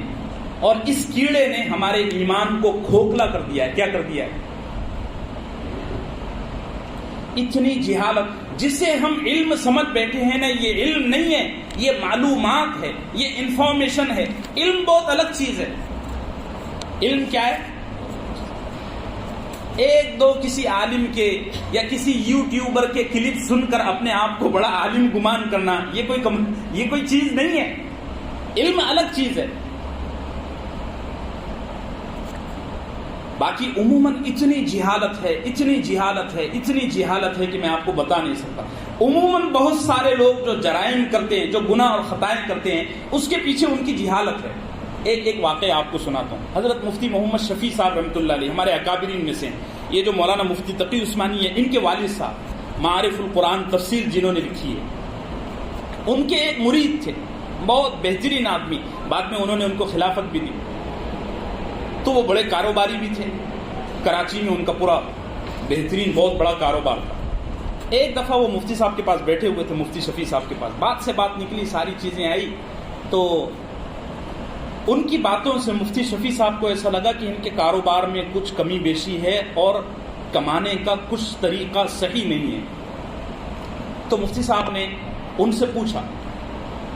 اور اس کیڑے نے ہمارے ایمان کو کھوکھلا کر دیا ہے۔ کیا کر دیا ہے؟ اتنی جہالت، جسے ہم علم سمجھ بیٹھے ہیں نا، یہ علم نہیں ہے، یہ معلومات ہے، یہ انفارمیشن ہے۔ علم بہت الگ چیز ہے۔ علم کیا ہے؟ ایک دو کسی عالم کے یا کسی یوٹیوبر کے کلپ سن کر اپنے آپ کو بڑا عالم گمان کرنا، یہ کوئی چیز نہیں ہے۔ علم الگ چیز ہے۔ باقی عموماً اتنی جہالت ہے کہ میں آپ کو بتا نہیں سکتا۔ عموماً بہت سارے لوگ جو جرائم کرتے ہیں، جو گناہ اور خطائیں کرتے ہیں، اس کے پیچھے ان کی جہالت ہے۔ ایک واقعہ آپ کو سناتا ہوں۔ حضرت مفتی محمد شفیع صاحب رحمۃ اللہ علیہ، ہمارے اکابرین میں سے، یہ جو مولانا مفتی تقی عثمانی ہے، ان کے والد صاحب معارف القرآن تفسیر جنہوں نے لکھی ہے، ان کے ایک مرید تھے، بہت بہترین آدمی، بعد میں انہوں نے ان کو خلافت بھی دی، تو وہ بڑے کاروباری بھی تھے، کراچی میں ان کا پورا بہترین بہت بڑا کاروبار تھا۔ ایک دفعہ وہ مفتی صاحب کے پاس بیٹھے ہوئے تھے، مفتی شفیع صاحب کے پاس، بات سے بات نکلی، ساری چیزیں آئی، تو ان کی باتوں سے مفتی شفیع صاحب کو ایسا لگا کہ ان کے کاروبار میں کچھ کمی بیشی ہے اور کمانے کا کچھ طریقہ صحیح نہیں ہے۔ تو مفتی صاحب نے ان سے پوچھا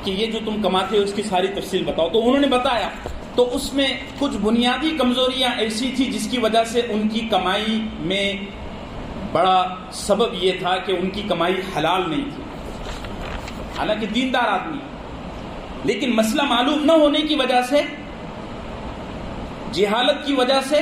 کہ یہ جو تم کماتے ہو اس کی ساری تفصیل بتاؤ، تو انہوں نے بتایا، تو اس میں کچھ بنیادی کمزوریاں ایسی تھی جس کی وجہ سے ان کی کمائی میں بڑا سبب یہ تھا کہ ان کی کمائی حلال نہیں تھی، حالانکہ دیندار آدمی، لیکن مسئلہ معلوم نہ ہونے کی وجہ سے، جہالت کی وجہ سے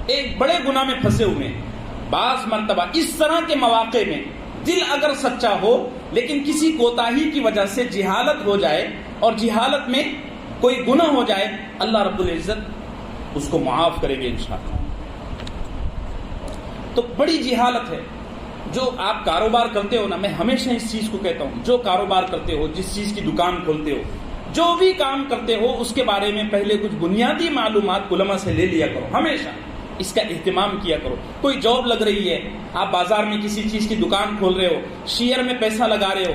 ایک بڑے گناہ میں پھنسے ہوئے ہیں۔ بعض مرتبہ اس طرح کے مواقع میں دل اگر سچا ہو لیکن کسی کوتاہی کی وجہ سے جہالت ہو جائے اور جہالت میں کوئی گناہ ہو جائے، اللہ رب العزت اس کو معاف کرے گے انشاءاللہ۔ تو بڑی جہالت ہے۔ جو آپ کاروبار کرتے ہو نا، میں ہمیشہ اس چیز کو کہتا ہوں، جو کاروبار کرتے ہو، جس چیز کی دکان کھولتے ہو، جو بھی کام کرتے ہو، اس کے بارے میں پہلے کچھ بنیادی معلومات علماء سے لے لیا کرو، ہمیشہ اس کا اہتمام کیا کرو۔ کوئی جاب لگ رہی ہے، آپ بازار میں کسی چیز کی دکان کھول رہے ہو، شیئر میں پیسہ لگا رہے ہو،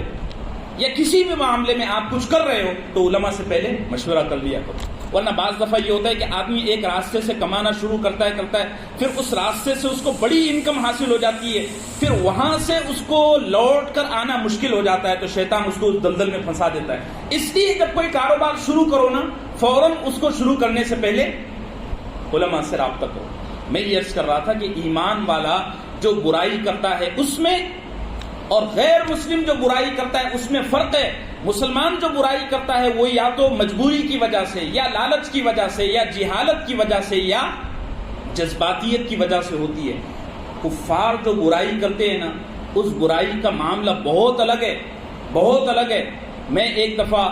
یا کسی بھی معاملے میں آپ کچھ کر رہے ہو، تو علماء سے پہلے مشورہ کر لیا کرو، ورنہ بعض دفعہ یہ ہوتا ہے کہ آدمی ایک راستے سے کمانا شروع کرتا ہے پھر اس راستے سے اس کو بڑی انکم حاصل ہو جاتی ہے، پھر وہاں سے اس کو لوٹ کر آنا مشکل ہو جاتا ہے، تو شیطان اس کو اس دلدل میں پھنسا دیتا ہے۔ اس لیے جب کوئی کاروبار شروع کرو نا، فوراً اس کو شروع کرنے سے پہلے علماء سے رابطہ کرو. میں یہ عرض کر رہا تھا کہ ایمان والا جو برائی کرتا ہے اس میں اور غیر مسلم جو برائی کرتا ہے اس میں فرق ہے. مسلمان جو برائی کرتا ہے وہ یا تو مجبوری کی وجہ سے یا لالچ کی وجہ سے یا جہالت کی وجہ سے یا جذباتیت کی وجہ سے ہوتی ہے. کفار جو برائی کرتے ہیں نا اس برائی کا معاملہ بہت الگ ہے، بہت الگ ہے. میں ایک دفعہ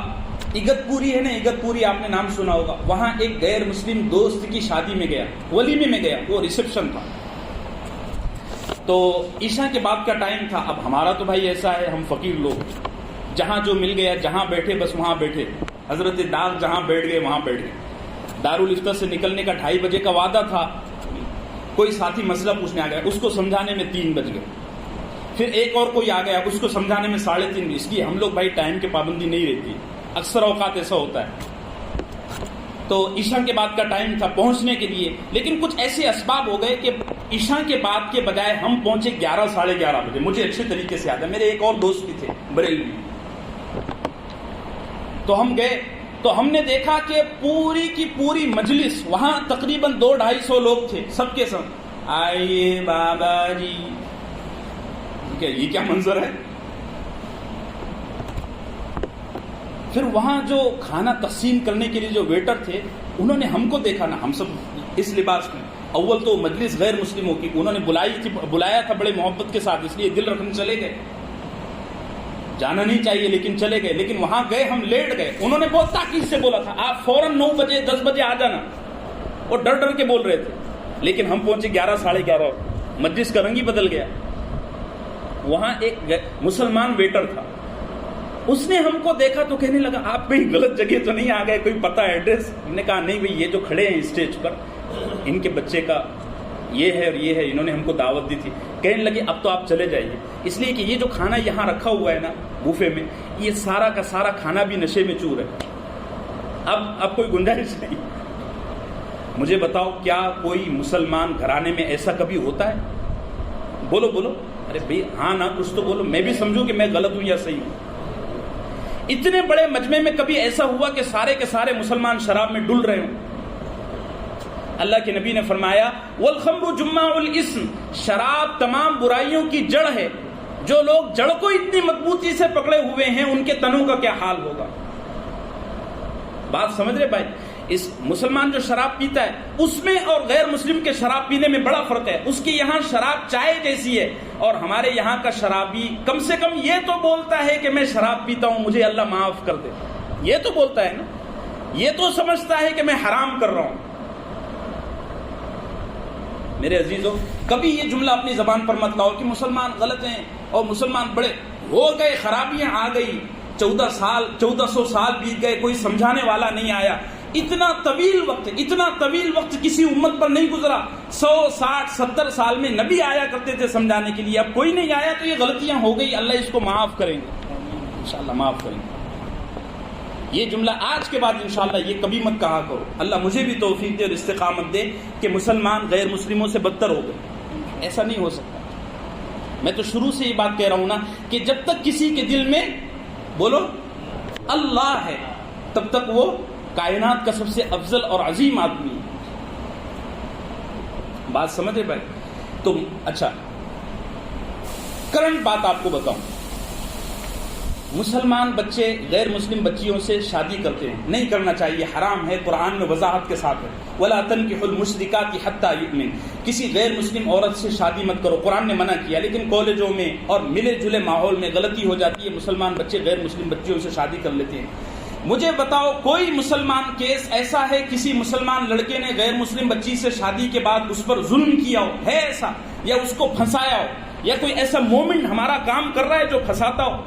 اگتپوری ہے نا، اگتپوری آپ نے نام سنا ہوگا، وہاں ایک غیر مسلم دوست کی شادی میں گیا، ولیمے میں گیا، وہ ریسیپشن تھا. تو عشاء کے بعد کا ٹائم تھا. اب ہمارا تو بھائی ایسا ہے، ہم فقیر لوگ، جہاں جو مل گیا جہاں بیٹھے بس وہاں بیٹھے. حضرت داغ جہاں بیٹھ گئے وہاں بیٹھ گئے. دارالفتا سے نکلنے کا 2:30 بجے کا وعدہ تھا. کوئی ساتھی مسئلہ پوچھنے آ گیا، اس کو سمجھانے میں 3 بج گئے. پھر ایک اور کوئی آ گیا، اس کو سمجھانے میں 3:30. اس لیے ہم لوگ بھائی ٹائم کی پابندی نہیں رہتی، اکثر اوقات ایسا ہوتا ہے. تو عشاء کے بعد کا ٹائم تھا پہنچنے کے لیے، لیکن کچھ ایسے اسباب ہو گئے کہ عشاء کے بعد کے بجائے ہم پہنچے 11 ساڑھے 11 بجے. مجھے اچھے طریقے سے یاد ہے، میرے ایک اور دوست بھی تھے بریلوی. تو ہم گئے تو ہم نے دیکھا کہ پوری کی پوری مجلس، وہاں تقریباً 200-250 لوگ تھے، سب کے سب آئیے بابا جی. یہ کیا منظر ہے؟ پھر وہاں جو کھانا تقسیم کرنے کے لیے جو ویٹر تھے انہوں نے ہم کو دیکھا نا، ہم سب اس لباس میں، اول تو مجلس غیر مسلموں کی، انہوں نے بلایا تھا بڑے محبت کے ساتھ، اس لیے دل رکھنے چلے گئے. جانا نہیں چاہیے لیکن چلے گئے. لیکن وہاں گئے، ہم لیٹ گئے. انہوں نے بہت تاکید سے بولا تھا آپ فوراً 9 بجے 10 بجے آ جانا، اور ڈر ڈر کے بول رہے تھے. لیکن ہم پہنچے 11 ساڑھے 11. مجلس کا رنگ ہی بدل گیا. وہاں ایک مسلمان ویٹر تھا، اس نے ہم کو دیکھا تو کہنے لگا آپ کہیں غلط جگہ تو نہیں آ گئے، کوئی پتہ ایڈریس؟ ہم نے کہا نہیں بھائی، یہ جو کھڑے ہیں اسٹیج پر ان کے بچے کا یہ ہے اور یہ ہے، انہوں نے ہم کو دعوت دی تھی. کہنے لگے اب تو آپ چلے جائیے، اس لیے کہ یہ جو کھانا یہاں رکھا ہوا ہے نا بوفے میں، یہ سارا کا سارا کھانا بھی نشے میں چور ہے. اب کوئی گنجائش نہیں. مجھے بتاؤ کیا کوئی مسلمان گھرانے میں ایسا کبھی ہوتا ہے؟ بولو بولو. ارے بھائی ہاں نہ کچھ تو بولو، میں بھی سمجھوں کہ میں غلط ہوں یا صحیح ہوں. اتنے بڑے مجمع میں کبھی ایسا ہوا کہ سارے کے سارے مسلمان شراب میں ڈل رہے ہوں؟ اللہ کے نبی نے فرمایا والخمر جماع الاسم، شراب تمام برائیوں کی جڑ ہے. جو لوگ جڑ کو اتنی مضبوطی سے پکڑے ہوئے ہیں ان کے تنوں کا کیا حال ہوگا. بات سمجھ رہے بھائی؟ اس مسلمان جو شراب پیتا ہے اس میں اور غیر مسلم کے شراب پینے میں بڑا فرق ہے. اس کے یہاں شراب چائے جیسی ہے، اور ہمارے یہاں کا شرابی کم سے کم یہ تو بولتا ہے کہ میں شراب پیتا ہوں مجھے اللہ معاف کر دے. یہ تو بولتا ہے نا، یہ تو سمجھتا ہے کہ میں حرام کر رہا ہوں. میرے عزیزوں کبھی یہ جملہ اپنی زبان پر مت لاؤ کہ مسلمان غلط ہیں اور مسلمان بڑے ہو گئے، خرابیاں آ گئی، 1400 سال بیت گئے، کوئی سمجھانے والا نہیں آیا. اتنا طویل وقت کسی امت پر نہیں گزرا. 100 60 70 سال میں نبی آیا کرتے تھے سمجھانے کے لیے، اب کوئی نہیں آیا تو یہ غلطیاں ہو گئی، اللہ اس کو معاف کریں گے انشاءاللہ، معاف کریں گے. یہ جملہ آج کے بعد انشاءاللہ یہ کبھی مت کہا کرو. اللہ مجھے بھی توفیق دے اور استقامت دے کہ مسلمان غیر مسلموں سے بدتر ہو گئے. ایسا نہیں ہو سکتا. میں تو شروع سے یہ بات کہہ رہا ہوں نا کہ جب تک کسی کے دل میں بولو اللہ ہے تب تک وہ کائنات کا سب سے افضل اور عظیم آدمی ہے. بات سمجھے بھائی؟ تو اچھا کرنٹ بات آپ کو بتاؤں، مسلمان بچے غیر مسلم بچیوں سے شادی کرتے ہیں، نہیں کرنا چاہیے، حرام ہے. قرآن میں وضاحت کے ساتھ ہے وَلَا تَنْكِحُوا الْمُشْرِكَاتِ حَتَّى يُؤْمِنْ. کسی غیر مسلم عورت سے شادی مت کرو، قرآن نے منع کیا. لیکن کالجوں میں اور ملے جلے ماحول میں غلطی ہو جاتی ہے، مسلمان بچے غیر مسلم بچیوں سے شادی کر لیتے ہیں. مجھے بتاؤ کوئی مسلمان کیس ایسا ہے کسی مسلمان لڑکے نے غیر مسلم بچی سے شادی کے بعد اس پر ظلم کیا ہو؟ ہے ایسا؟ یا اس کو پھنسایا ہو؟ یا کوئی ایسا مومنٹ ہمارا کام کر رہا ہے جو پھنساتا ہو؟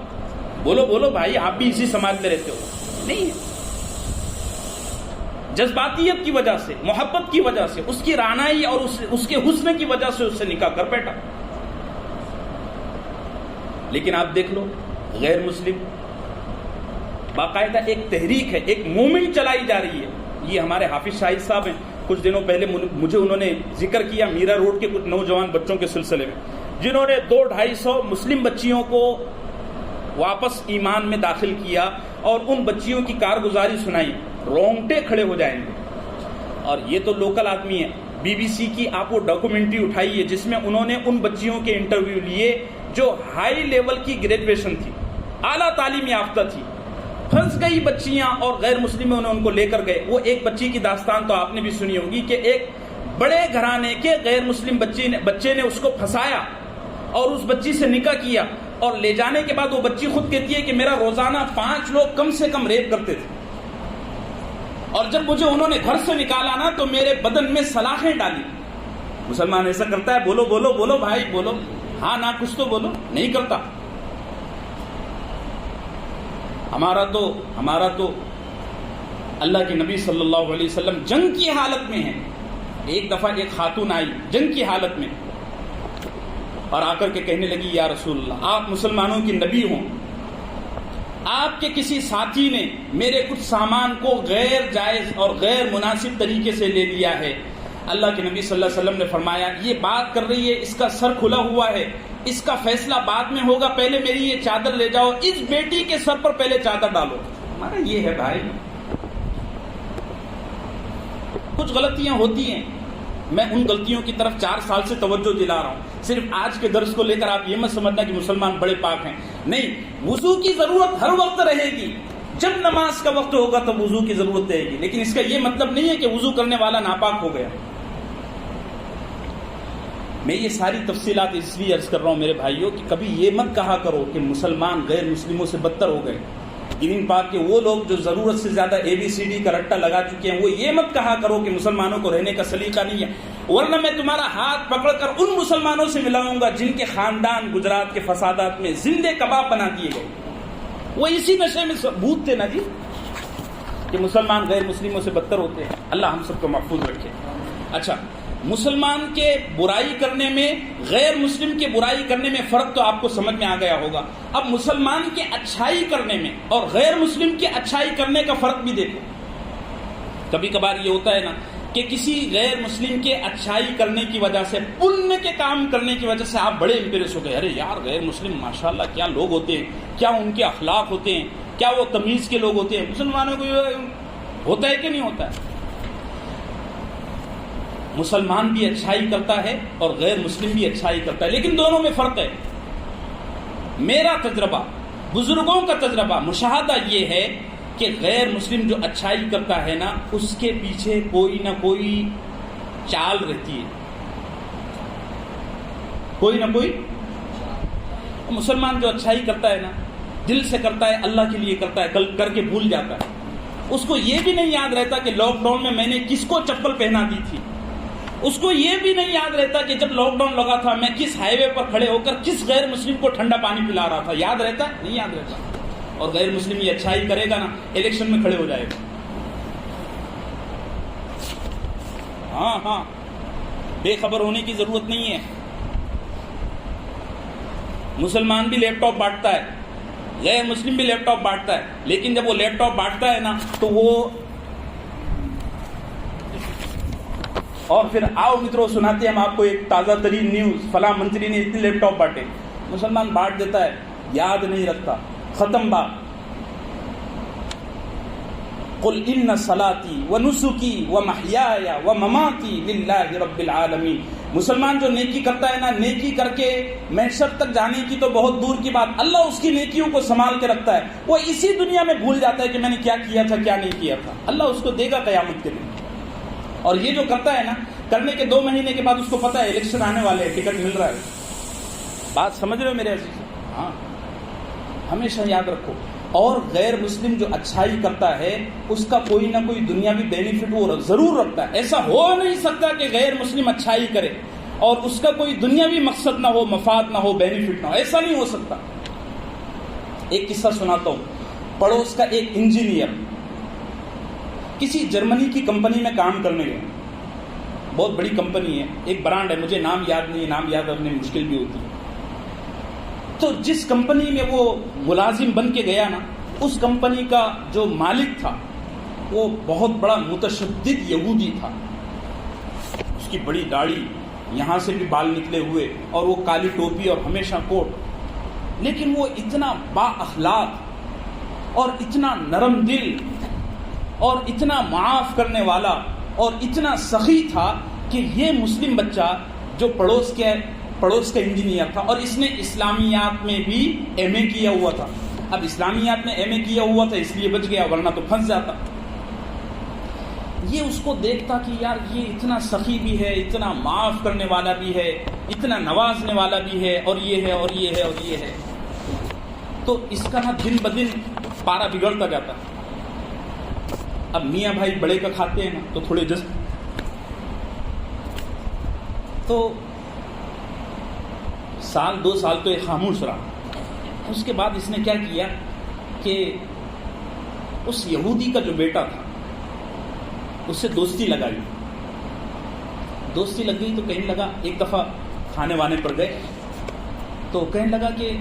بولو بولو بھائی، آپ بھی اسی سماج میں رہتے ہو. نہیں ہے. جذباتیت کی وجہ سے، محبت کی وجہ سے، اس کی رعنائی اور اس کے حسن کی وجہ سے اس سے نکاح کر بیٹھا. لیکن آپ دیکھ لو غیر مسلم، باقاعدہ ایک تحریک ہے، ایک موومنٹ چلائی جا رہی ہے. یہ ہمارے حافظ شاہد صاحب ہیں، کچھ دنوں پہلے مجھے انہوں نے ذکر کیا میرا روڈ کے کچھ نوجوان بچوں کے سلسلے میں، جنہوں نے 200-250 مسلم بچیوں کو واپس ایمان میں داخل کیا اور ان بچیوں کی کارگزاری سنائی. رونگٹے کھڑے ہو جائیں گے. اور یہ تو لوکل آدمی ہے. بی بی سی کی آپ وہ ڈاکومنٹری اٹھائیے جس میں انہوں نے ان بچیوں کے انٹرویو لیے جو ہائی لیول کی گریجویشن تھی, اعلیٰ تعلیم یافتہ تھی, پھنس گئی بچیاں اور غیر مسلموں نے ان کو لے کر گئے. وہ ایک بچی کی داستان تو آپ نے بھی سنی ہوگی کہ ایک بڑے گھرانے کے غیر مسلم بچے نے اس کو پھنسایا اور اس بچی سے نکاح کیا, اور لے جانے کے بعد وہ بچی خود کہتی ہے کہ میرا روزانہ 5 لوگ کم سے کم ریپ کرتے تھے, اور جب مجھے انہوں نے گھر سے نکالا نا تو میرے بدن میں سلاخیں ڈالی. مسلمان ایسا کرتا ہے؟ بولو بولو بولو بھائی بولو, ہاں نہ کچھ تو بولو. نہیں کرتا. ہمارا تو اللہ کے نبی صلی اللہ علیہ وسلم جنگ کی حالت میں ہیں. ایک دفعہ ایک خاتون آئی جنگ کی حالت میں اور آ کر کے کہنے لگی یا رسول اللہ, آپ مسلمانوں کی نبی ہوں, آپ کے کسی ساتھی نے میرے کچھ سامان کو غیر جائز اور غیر مناسب طریقے سے لے لیا ہے. اللہ کے نبی صلی اللہ علیہ وسلم نے فرمایا یہ بات کر رہی ہے, اس کا سر کھلا ہوا ہے, اس کا فیصلہ بعد میں ہوگا, پہلے میری یہ چادر لے جاؤ, اس بیٹی کے سر پر پہلے چادر ڈالو. ہمارا یہ ہے بھائی. کچھ غلطیاں ہوتی ہیں, میں ان غلطیوں کی طرف 4 سال سے توجہ دلا رہا ہوں. صرف آج کے درس کو لے کر آپ یہ مت سمجھنا کہ مسلمان بڑے پاک ہیں. نہیں, وضو کی ضرورت ہر وقت رہے گی. جب نماز کا وقت ہوگا تو وضو کی ضرورت رہے گی, لیکن اس کا یہ مطلب نہیں ہے کہ وضو کرنے والا ناپاک ہو گیا. میں یہ ساری تفصیلات اس لیے عرض کر رہا ہوں میرے بھائیوں کہ کبھی یہ مت کہا کرو کہ مسلمان غیر مسلموں سے بدتر ہو گئے. گرین پاک کے وہ لوگ جو ضرورت سے زیادہ ABCD کا رٹا لگا چکے ہیں, وہ یہ مت کہا کرو کہ مسلمانوں کو رہنے کا سلیقہ نہیں ہے, ورنہ میں تمہارا ہاتھ پکڑ کر ان مسلمانوں سے ملاؤں گا جن کے خاندان گجرات کے فسادات میں زندے کباب بنا دیے گئے. وہ اسی نشے میں بھوت تھے نا جی کہ مسلمان غیر مسلموں سے بدتر ہوتے ہیں. اللہ ہم سب کو محفوظ رکھے. اچھا, مسلمان کے برائی کرنے میں غیر مسلم کے برائی کرنے میں فرق تو آپ کو سمجھ میں آ گیا ہوگا. اب مسلمان کے اچھائی کرنے میں اور غیر مسلم کے اچھائی کرنے کا فرق بھی دیکھو. کبھی کبھار یہ ہوتا ہے نا کہ کسی غیر مسلم کے اچھائی کرنے کی وجہ سے, پنیہ کے کام کرنے کی وجہ سے آپ بڑے امپریس ہو گئے. ارے یار غیر مسلم ماشاءاللہ کیا لوگ ہوتے ہیں, کیا ان کے اخلاق ہوتے ہیں, کیا وہ تمیز کے لوگ ہوتے ہیں. مسلمانوں کو ہوتا ہے کہ نہیں ہوتا ہے؟ مسلمان بھی اچھائی کرتا ہے اور غیر مسلم بھی اچھائی کرتا ہے, لیکن دونوں میں فرق ہے. میرا تجربہ, بزرگوں کا تجربہ, مشاہدہ یہ ہے کہ غیر مسلم جو اچھائی کرتا ہے نا, اس کے پیچھے کوئی نہ کوئی چال رہتی ہے, کوئی نہ کوئی. مسلمان جو اچھائی کرتا ہے نا, دل سے کرتا ہے, اللہ کے لیے کرتا ہے, کل کر کے بھول جاتا ہے. اس کو یہ بھی نہیں یاد رہتا کہ لاک ڈاؤن میں نے کس کو چپل پہنا دی تھی. اس کو یہ بھی نہیں یاد رہتا کہ جب لاک ڈاؤن لگا تھا میں کس ہائی وے پر کھڑے ہو کر کس غیر مسلم کو ٹھنڈا پانی پلا رہا تھا. یاد رہتا ہے؟ نہیں یاد رہتا. اور غیر مسلم یہ اچھائی کرے گا نا, الیکشن میں کھڑے ہو جائے گا. ہاں, بے خبر ہونے کی ضرورت نہیں ہے. مسلمان بھی لیپ ٹاپ بانٹتا ہے, غیر مسلم بھی لیپ ٹاپ بانٹتا ہے, لیکن جب وہ لیپ ٹاپ بانٹتا ہے نا تو وہ, اور پھر آؤ مترو سناتے ہیں ہم آپ کو ایک تازہ ترین نیوز, فلاں منتری نے اتنے لیپ ٹاپ بانٹے. مسلمان بانٹ دیتا ہے, یاد نہیں رکھتا, ختم بات. قل ان صلاتی ونسکی ومحیای ومماتی للہ رب العالمین. مسلمان جو نیکی کرتا ہے نا, نیکی کر کے محشر تک جانے کی تو بہت دور کی بات, اللہ اس کی نیکیوں کو سنبھال کے رکھتا ہے. وہ اسی دنیا میں بھول جاتا ہے کہ میں نے کیا کیا تھا کیا نہیں کیا تھا. اللہ اس کو دے گا قیامت کے دن. اور یہ جو کرتا ہے نا, کرنے کے 2 مہینے کے بعد اس کو پتا ہے الیکشن آنے والے ہیں, ٹکٹ مل رہا ہے. بات سمجھ رہے ہو میرے عزیز؟ ہاں, ہمیشہ یاد رکھو. اور غیر مسلم جو اچھائی کرتا ہے اس کا کوئی نہ کوئی دنیاوی بینیفٹ وہ ضرور رکھتا ہے. ایسا ہو نہیں سکتا کہ غیر مسلم اچھائی کرے اور اس کا کوئی دنیاوی مقصد نہ ہو, مفاد نہ ہو, بینیفٹ نہ ہو. ایسا نہیں ہو سکتا. ایک قصہ سناتا ہوں. پڑوس کا ایک انجینئر کسی جرمنی کی کمپنی میں کام کرنے گئے. بہت بڑی کمپنی ہے, ایک برانڈ ہے, مجھے نام یاد نہیں ہے, نام یاد رکھنے میں مشکل بھی ہوتی ہے. تو جس کمپنی میں وہ ملازم بن کے گیا نا, اس کمپنی کا جو مالک تھا وہ بہت بڑا متشدد یہودی تھا. اس کی بڑی داڑھی, یہاں سے بھی بال نکلے ہوئے, اور وہ کالی ٹوپی اور ہمیشہ کوٹ. لیکن وہ اتنا با اخلاق اور اتنا نرم دل اور اتنا معاف کرنے والا اور اتنا سخی تھا کہ یہ مسلم بچہ جو پڑوس کا انجینئر تھا، اور اس نے اسلامیات میں بھی ایم اے کیا ہوا تھا. اب اسلامیات میں ایم اے کیا ہوا تھا اس لیے بچ گیا، ورنہ تو پھنس جاتا. یہ اس کو دیکھتا کہ یار یہ اتنا سخی بھی ہے، اتنا معاف کرنے والا بھی ہے، اتنا نوازنے والا بھی ہے، اور یہ ہے اور یہ ہے اور یہ ہے. تو اس کا نا دن بدن پارا بگڑتا جاتا. اب میاں بھائی بڑے کا کھاتے ہیں نا تو تھوڑے جذب. تو سال 2 سال تو یہ خاموش رہا. اس کے بعد اس نے کیا کیا کہ اس یہودی کا جو بیٹا تھا اس سے دوستی لگائی. دوستی لگ گئی تو کہنے لگا، ایک دفعہ کھانے وانے پر گئے تو کہنے لگا کہ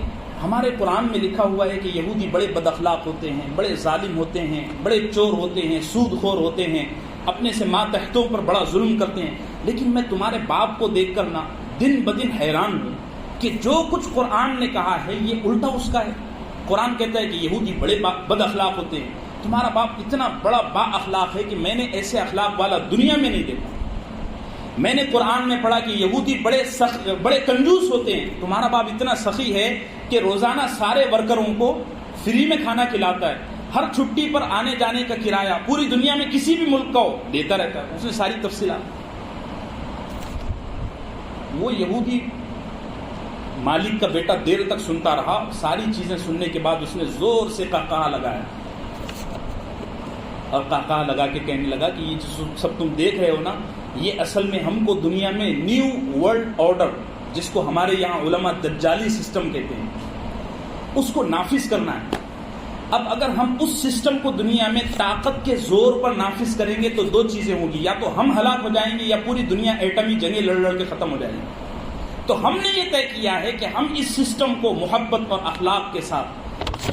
ہمارے قرآن میں لکھا ہوا ہے کہ یہودی بڑے بد اخلاق ہوتے ہیں، بڑے ظالم ہوتے ہیں، بڑے چور ہوتے ہیں، سود خور ہوتے ہیں، اپنے سے ماتحتوں پر بڑا ظلم کرتے ہیں. لیکن میں تمہارے باپ کو دیکھ کر نا دن بدن حیران ہوں کہ جو کچھ قرآن نے کہا ہے یہ الٹا اس کا ہے. قرآن کہتا ہے کہ یہودی بڑے بد اخلاق ہوتے ہیں، تمہارا باپ اتنا بڑا با اخلاق ہے کہ میں نے ایسے اخلاق والا دنیا میں نہیں دیکھا. میں نے قرآن میں پڑھا کہ یہودی بڑے کنجوس ہوتے ہیں، تمہارا باپ اتنا سخی ہے کہ روزانہ سارے ورکروں کو فری میں کھانا کھلاتا ہے، ہر چھٹی پر آنے جانے کا کرایہ پوری دنیا میں کسی بھی ملک کا ہو دیتا رہتا ہے. اس نے ساری تفصیلات. وہ یہودی مالک کا بیٹا دیر تک سنتا رہا. ساری چیزیں سننے کے بعد اس نے زور سے قہقہا لگایا اور قہقہا لگا کے کہنے لگا کہ یہ سب تم دیکھ رہے ہو نا، یہ اصل میں ہم کو دنیا میں نیو ورلڈ آرڈر، جس کو ہمارے یہاں علماء دجالی سسٹم کہتے ہیں، اس کو نافذ کرنا ہے. اب اگر ہم اس سسٹم کو دنیا میں طاقت کے زور پر نافذ کریں گے تو 2 چیزیں ہوں گی، یا تو ہم ہلاک ہو جائیں گے یا پوری دنیا ایٹمی جنگیں لڑ کے ختم ہو جائے گی. تو ہم نے یہ طے کیا ہے کہ ہم اس سسٹم کو محبت اور اخلاق کے ساتھ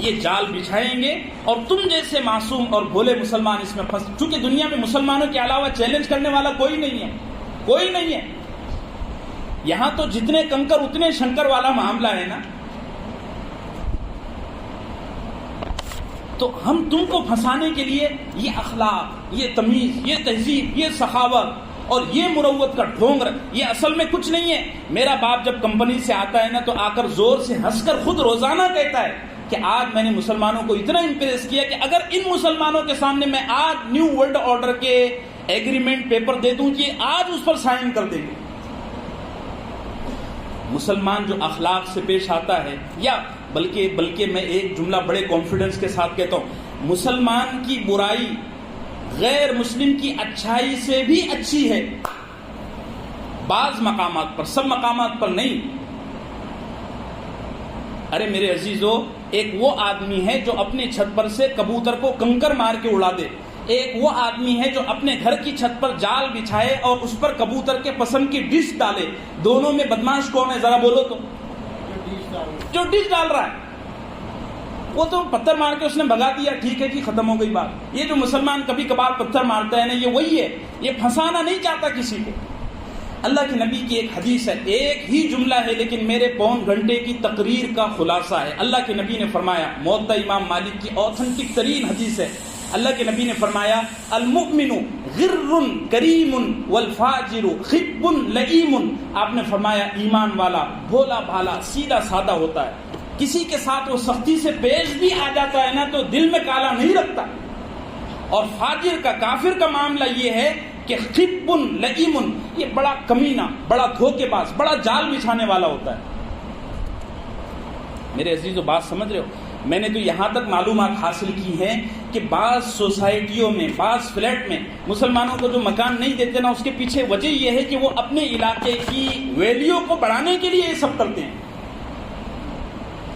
یہ جال بچھائیں گے، اور تم جیسے معصوم اور بھولے مسلمان اس میں پھنس. چونکہ دنیا میں مسلمانوں کے علاوہ چیلنج کرنے والا کوئی نہیں ہے، کوئی نہیں ہے. یہاں تو جتنے کنکر اتنے شنکر والا معاملہ ہے نا. تو ہم تم کو پھنسانے کے لیے یہ اخلاق، یہ تمیز، یہ تہذیب، یہ سخاوت اور یہ مروت کا ڈھونگ، یہ اصل میں کچھ نہیں ہے. میرا باپ جب کمپنی سے آتا ہے نا تو آ کر زور سے ہنس کر خود روزانہ کہتا ہے کہ آج میں نے مسلمانوں کو اتنا امپریس کیا کہ اگر ان مسلمانوں کے سامنے میں آج نیو ورلڈ آرڈر کے ایگریمنٹ پیپر دے دوں کہ آج اس پر سائن کر دیں گے. مسلمان جو اخلاق سے پیش آتا ہے، یا بلکہ میں ایک جملہ بڑے کانفیڈنس کے ساتھ کہتا ہوں، مسلمان کی برائی غیر مسلم کی اچھائی سے بھی اچھی ہے. بعض مقامات پر، سب مقامات پر نہیں. ارے میرے عزیزو، ایک وہ آدمی ہے جو اپنی چھت پر سے کبوتر کو کنکر مار کے اڑا دے، ایک وہ آدمی ہے جو اپنے گھر کی چھت پر جال بچھائے اور اس پر کبوتر کے پسند کی ڈش ڈالے. دونوں میں بدماش کون ہے ذرا بولو تو؟ جو ڈش ڈال رہا ہے. وہ تو پتھر مار کے اس نے بھگا دیا، ٹھیک ہے کہ ختم ہو گئی بات. یہ جو مسلمان کبھی کبھار پتھر مارتا ہے نا، یہ وہی ہے، یہ پھنسانا نہیں چاہتا کسی کو. اللہ کے نبی کی ایک حدیث ہے، ایک ہی جملہ ہے لیکن میرے 1.25 گھنٹے کی تقریر کا خلاصہ ہے. اللہ کے نبی نے فرمایا، موطا امام مالک کی اوتھنٹک ترین حدیث ہے، اللہ کے نبی نے فرمایا، المؤمن غر کریم والفاجر خب لئیم. آپ نے فرمایا ایمان والا بھولا بھالا سیدھا سادہ ہوتا ہے، کسی کے ساتھ وہ سختی سے پیش بھی آ جاتا ہے نا تو دل میں کالا نہیں رکھتا. اور فاجر کا، کافر کا معاملہ یہ ہے کہ خب لئیم، یہ بڑا کمینہ، بڑا دھوکے باز، بڑا جال بچھانے والا ہوتا ہے. میرے عزیزو بات سمجھ رہے ہو؟ میں نے تو یہاں تک معلومات حاصل کی ہیں کہ بعض سوسائٹیوں میں، بعض فلیٹ میں مسلمانوں کو جو مکان نہیں دیتے نا، اس کے پیچھے وجہ یہ ہے کہ وہ اپنے علاقے کی ویلیو کو بڑھانے کے لیے یہ سب کرتے ہیں.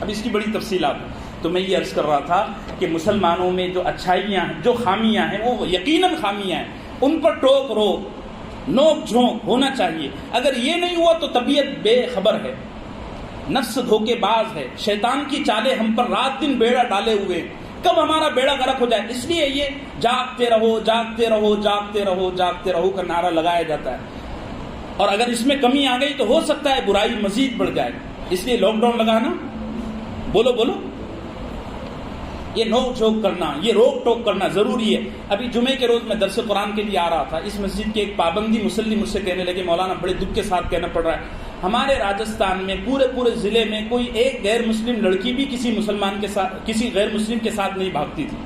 اب اس کی بڑی تفصیلات. تو میں یہ عرض کر رہا تھا کہ مسلمانوں میں جو اچھائیاں ہیں، جو خامیاں ہیں، وہ یقیناً خامیاں ہیں، ان پر ٹوک روک، نوک جھونک ہونا چاہیے. اگر یہ نہیں ہوا تو طبیعت بے خبر ہے، نفس دھوکے باز ہے، شیطان کی چالیں ہم پر رات دن بیڑا ڈالے ہوئے، کب ہمارا بیڑا غرق ہو جائے. اس لیے یہ جاگتے رہو جاگتے رہو جاگتے رہو جاگتے رہو کا نعرہ لگایا جاتا ہے. اور اگر اس میں کمی آ گئی تو ہو سکتا ہے برائی مزید بڑھ جائے. اس لیے لاک ڈاؤن لگانا، بولو بولو، یہ نوک جھوک کرنا، یہ روک ٹوک کرنا ضروری ہے۔ ابھی جمعے کے روز میں درس قرآن کے لیے آ رہا تھا، اس مسجد کے ایک پابندی مسلی مجھ سے کہنے لگے، مولانا بڑے دکھ کے ساتھ کہنا پڑ رہا ہے، ہمارے راجستھان میں پورے ضلع میں کوئی ایک غیر مسلم لڑکی بھی کسی مسلمان کے ساتھ، کسی غیر مسلم کے ساتھ نہیں بھاگتی تھی۔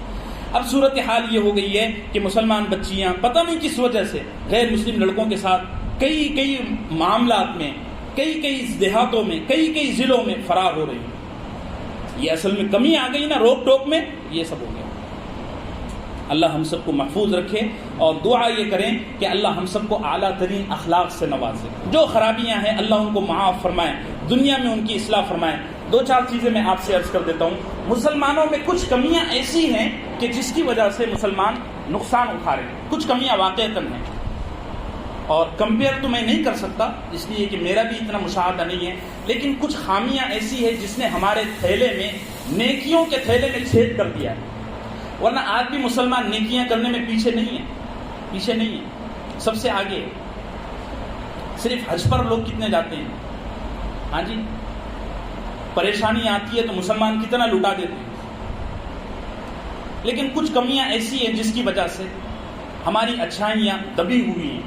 اب صورتحال یہ ہو گئی ہے کہ مسلمان بچیاں پتہ نہیں کس وجہ سے غیر مسلم لڑکوں کے ساتھ کئی معاملات میں، کئی دیہاتوں میں، کئی ضلعوں میں فرار ہو رہی ہیں۔ یہ اصل میں کمی آ گئی نا روک ٹوک میں، یہ سب ہو گیا۔ اللہ ہم سب کو محفوظ رکھے اور دعا یہ کریں کہ اللہ ہم سب کو اعلیٰ ترین اخلاق سے نوازے، جو خرابیاں ہیں اللہ ان کو معاف فرمائے، دنیا میں ان کی اصلاح فرمائے۔ 2-4 چیزیں میں آپ سے عرض کر دیتا ہوں۔ مسلمانوں میں کچھ کمیاں ایسی ہیں کہ جس کی وجہ سے مسلمان نقصان اٹھا رہے ہیں، کچھ کمیاں واقعتاً ہیں، اور کمپیئر تو میں نہیں کر سکتا اس لیے کہ میرا بھی اتنا مشاہدہ نہیں ہے، لیکن کچھ خامیاں ایسی ہے جس نے ہمارے تھیلے میں، نیکیوں کے تھیلے میں چھید کر دیا ہے۔ ورنہ آج بھی مسلمان نیکیاں کرنے میں پیچھے نہیں ہے، سب سے آگے ہے۔ صرف حج پر لوگ کتنے جاتے ہیں، ہاں جی، پریشانی آتی ہے تو مسلمان کتنا لٹا دیتے ہیں۔ لیکن کچھ کمیاں ایسی ہیں جس کی وجہ سے ہماری اچھائیاں دبی ہوئی ہیں۔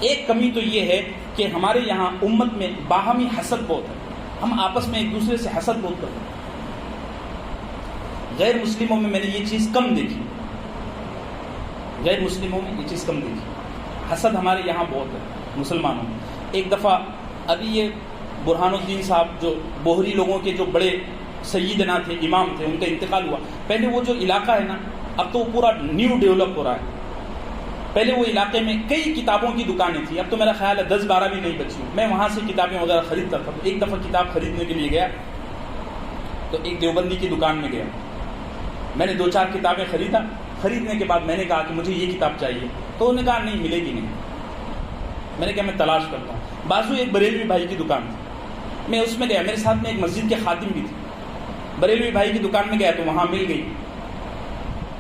ایک کمی تو یہ ہے کہ ہمارے یہاں امت میں باہمی حسد بہت ہے، ہم آپس میں ایک دوسرے سے حسد بہت کرتے ہیں۔ غیر مسلموں میں نے یہ چیز کم دیکھی، حسد ہمارے یہاں بہت ہے مسلمانوں میں۔ ایک دفعہ ابھی یہ برہان الدین صاحب جو بوہری لوگوں کے جو بڑے سیدنا تھے، امام تھے، ان کا انتقال ہوا۔ پہلے وہ جو علاقہ ہے نا، اب تو وہ پورا نیو ڈیولپ ہو رہا ہے۔ پہلے وہ علاقے میں کئی کتابوں کی دکانیں تھیں، اب تو میرا خیال ہے 10-12 بھی نہیں بچی۔ میں وہاں سے کتابیں وغیرہ خریدتا تھا۔ ایک دفعہ کتاب خریدنے کے لیے گیا تو ایک دیوبندی کی دکان میں گیا، میں نے 2-4 کتابیں خریدنے کے بعد میں نے کہا کہ مجھے یہ کتاب چاہیے، تو انہوں نے کہا نہیں ملے گی نہیں۔ میں نے کہا میں تلاش کرتا ہوں۔ بازو ایک بریلوی بھائی کی دکان تھی، میں اس میں گیا، میرے ساتھ میں ایک مسجد کے خادم بھی تھے، بریلوی بھائی کی دکان میں گیا تو وہاں مل گئی۔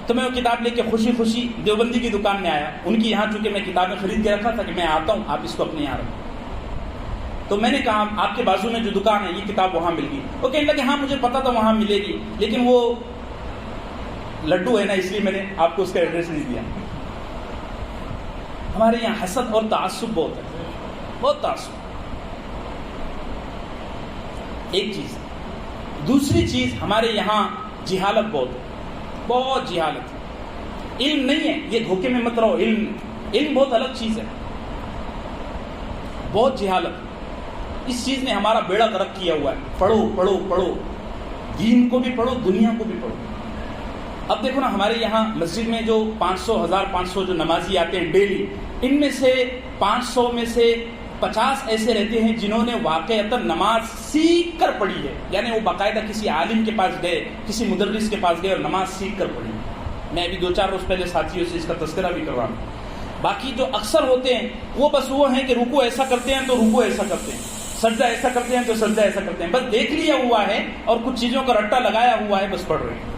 تو میں وہ کتاب لے کے خوشی دیوبندی کی دکان میں آیا، ان کی یہاں چونکہ میں کتابیں خرید کے رکھا تھا کہ میں آتا ہوں، آپ اس کو اپنے یہاں رکھیں۔ تو میں نے کہا آپ کے بازو میں جو دکان ہے یہ کتاب وہاں مل گئی۔ وہ کہنے لگے ہاں مجھے پتا تھا وہاں ملے گی، لیکن وہ لڈو ہے نا اس لیے میں نے آپ کو اس کا ایڈریس نہیں دیا۔ ہمارے یہاں حسد اور تعصب بہت ہے، بہت تعصب۔ ایک چیز، دوسری چیز ہمارے یہاں جہالت بہت جہالت ہے۔ علم نہیں ہے، یہ دھوکے میں مت رہو، علم بہت الگ چیز ہے، بہت جہالت۔ اس چیز نے ہمارا بیڑا غرق کیا ہوا ہے۔ پڑھو، دین کو بھی پڑھو، دنیا کو بھی پڑھو۔ اب دیکھو نا ہمارے یہاں مسجد میں جو 500 جو نمازی آتے ہیں ڈیلی، ان میں سے 500 میں سے 50 ایسے رہتے ہیں جنہوں نے واقعتاً نماز سیکھ کر پڑھی ہے، یعنی وہ باقاعدہ کسی عالم کے پاس گئے، کسی مدرس کے پاس گئے اور نماز سیکھ کر پڑھی۔ میں ابھی 2-4 روز پہلے ساتھیوں سے اس کا تذکرہ بھی کر رہا ہوں۔ باقی جو اکثر ہوتے ہیں وہ بس وہ ہیں کہ رکوع ایسا کرتے ہیں تو رکوع ایسا کرتے ہیں، سجدہ ایسا کرتے ہیں تو سجدہ ایسا کرتے ہیں، بس دیکھ لیا ہوا ہے اور کچھ چیزوں کا رٹا لگایا ہوا ہے، بس پڑھ رہے ہیں۔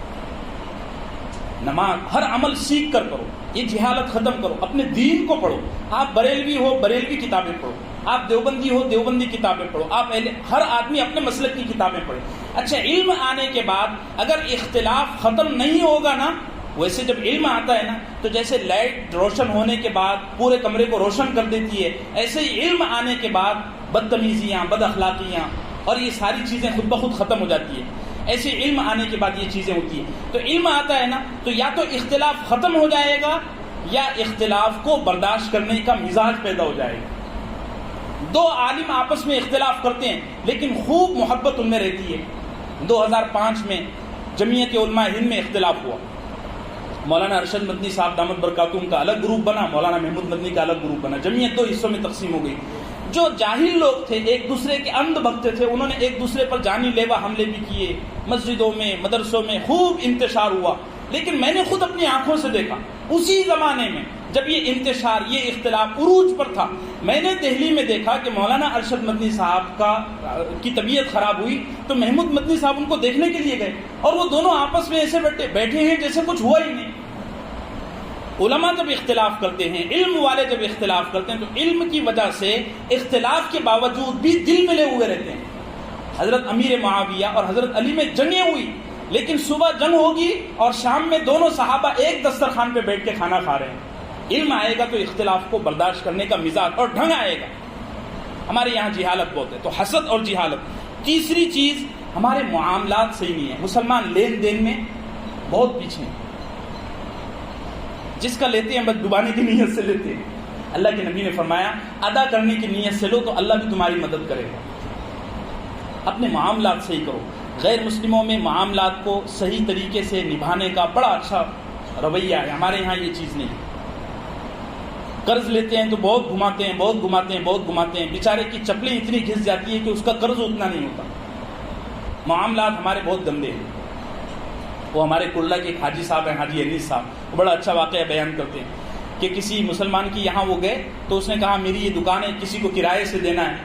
نماز ہر عمل سیکھ کر کرو، یہ جہالت ختم کرو، اپنے دین کو پڑھو۔ آپ بریلوی ہو بریلوی کتابیں پڑھو، آپ دیوبندی ہو دیوبندی کتابیں پڑھو، آپ ہر آدمی اپنے مسلک کی کتابیں پڑھے۔ اچھا، علم آنے کے بعد اگر اختلاف ختم نہیں ہوگا نا، ویسے جب علم آتا ہے نا تو جیسے لائٹ روشن ہونے کے بعد پورے کمرے کو روشن کر دیتی ہے، ایسے ہی علم آنے کے بعد بدتمیزیاں، بد اخلاقیاں اور یہ ساری چیزیں خود بخود ختم ہو جاتی ہے۔ ایسے علم آنے کے بعد یہ چیزیں ہوتی ہیں۔ تو علم آتا ہے نا تو یا تو اختلاف ختم ہو جائے گا یا اختلاف کو برداشت کرنے کا مزاج پیدا ہو جائے گا۔ 2 عالم آپس میں اختلاف کرتے ہیں لیکن خوب محبت ان میں رہتی ہے۔ 2005 میں جمعیت علماء ہند میں اختلاف ہوا، مولانا ارشد مدنی صاحب دامت برکاتہم کا الگ گروپ بنا، مولانا محمود مدنی کا الگ گروپ بنا، جمعیت 2 حصوں میں تقسیم ہو گئی۔ جو جاہل لوگ تھے، ایک دوسرے کے اندھ بھکت تھے، انہوں نے ایک دوسرے پر جانی لیوا حملے بھی کیے، مسجدوں میں مدرسوں میں خوب انتشار ہوا۔ لیکن میں نے خود اپنی آنکھوں سے دیکھا، اسی زمانے میں جب یہ انتشار، یہ اختلاف عروج پر تھا، میں نے دہلی میں دیکھا کہ مولانا ارشد مدنی صاحب کی طبیعت خراب ہوئی تو محمود مدنی صاحب ان کو دیکھنے کے لیے گئے اور وہ دونوں آپس میں ایسے بیٹھے ہیں جیسے کچھ ہوا ہی نہیں۔ علماء جب اختلاف کرتے ہیں، علم والے جب اختلاف کرتے ہیں تو علم کی وجہ سے اختلاف کے باوجود بھی دل ملے ہوئے رہتے ہیں۔ حضرت امیر معاویہ اور حضرت علی میں جنگیں ہوئی، لیکن صبح جنگ ہوگی اور شام میں دونوں صحابہ ایک دسترخوان پہ بیٹھ کے کھانا کھا رہے ہیں. علم آئے گا تو اختلاف کو برداشت کرنے کا مزاج اور ڈھنگ آئے گا. ہمارے یہاں جہالت بہت ہے, تو حسد اور جہالت. تیسری چیز, ہمارے معاملات صحیح نہیں ہیں. مسلمان لین دین میں بہت پیچھے ہیں. جس کا لیتے ہیں بس ڈبانے کی نیت سے لیتے ہیں. اللہ کے نبی نے فرمایا ادا کرنے کی نیت سے لو تو اللہ بھی تمہاری مدد کرے گا. اپنے معاملات صحیح کرو. غیر مسلموں میں معاملات کو صحیح طریقے سے نبھانے کا بڑا اچھا رویہ ہے. ہمارے یہاں یہ چیز نہیں. قرض لیتے ہیں تو بہت گھماتے ہیں, بہت گھماتے ہیں, بہت گھماتے ہیں. بیچارے کی چپلیں اتنی گھس جاتی ہے کہ اس کا قرض اتنا نہیں ہوتا. معاملات ہمارے بہت گندے ہیں. وہ ہمارے کرلا کے ایک حاجی صاحب ہیں, حاجی انیس صاحب, وہ بڑا اچھا واقعہ بیان کرتے ہیں کہ کسی مسلمان کی یہاں وہ گئے تو اس نے کہا میری یہ دکان ہے, کسی کو کرائے سے دینا ہے.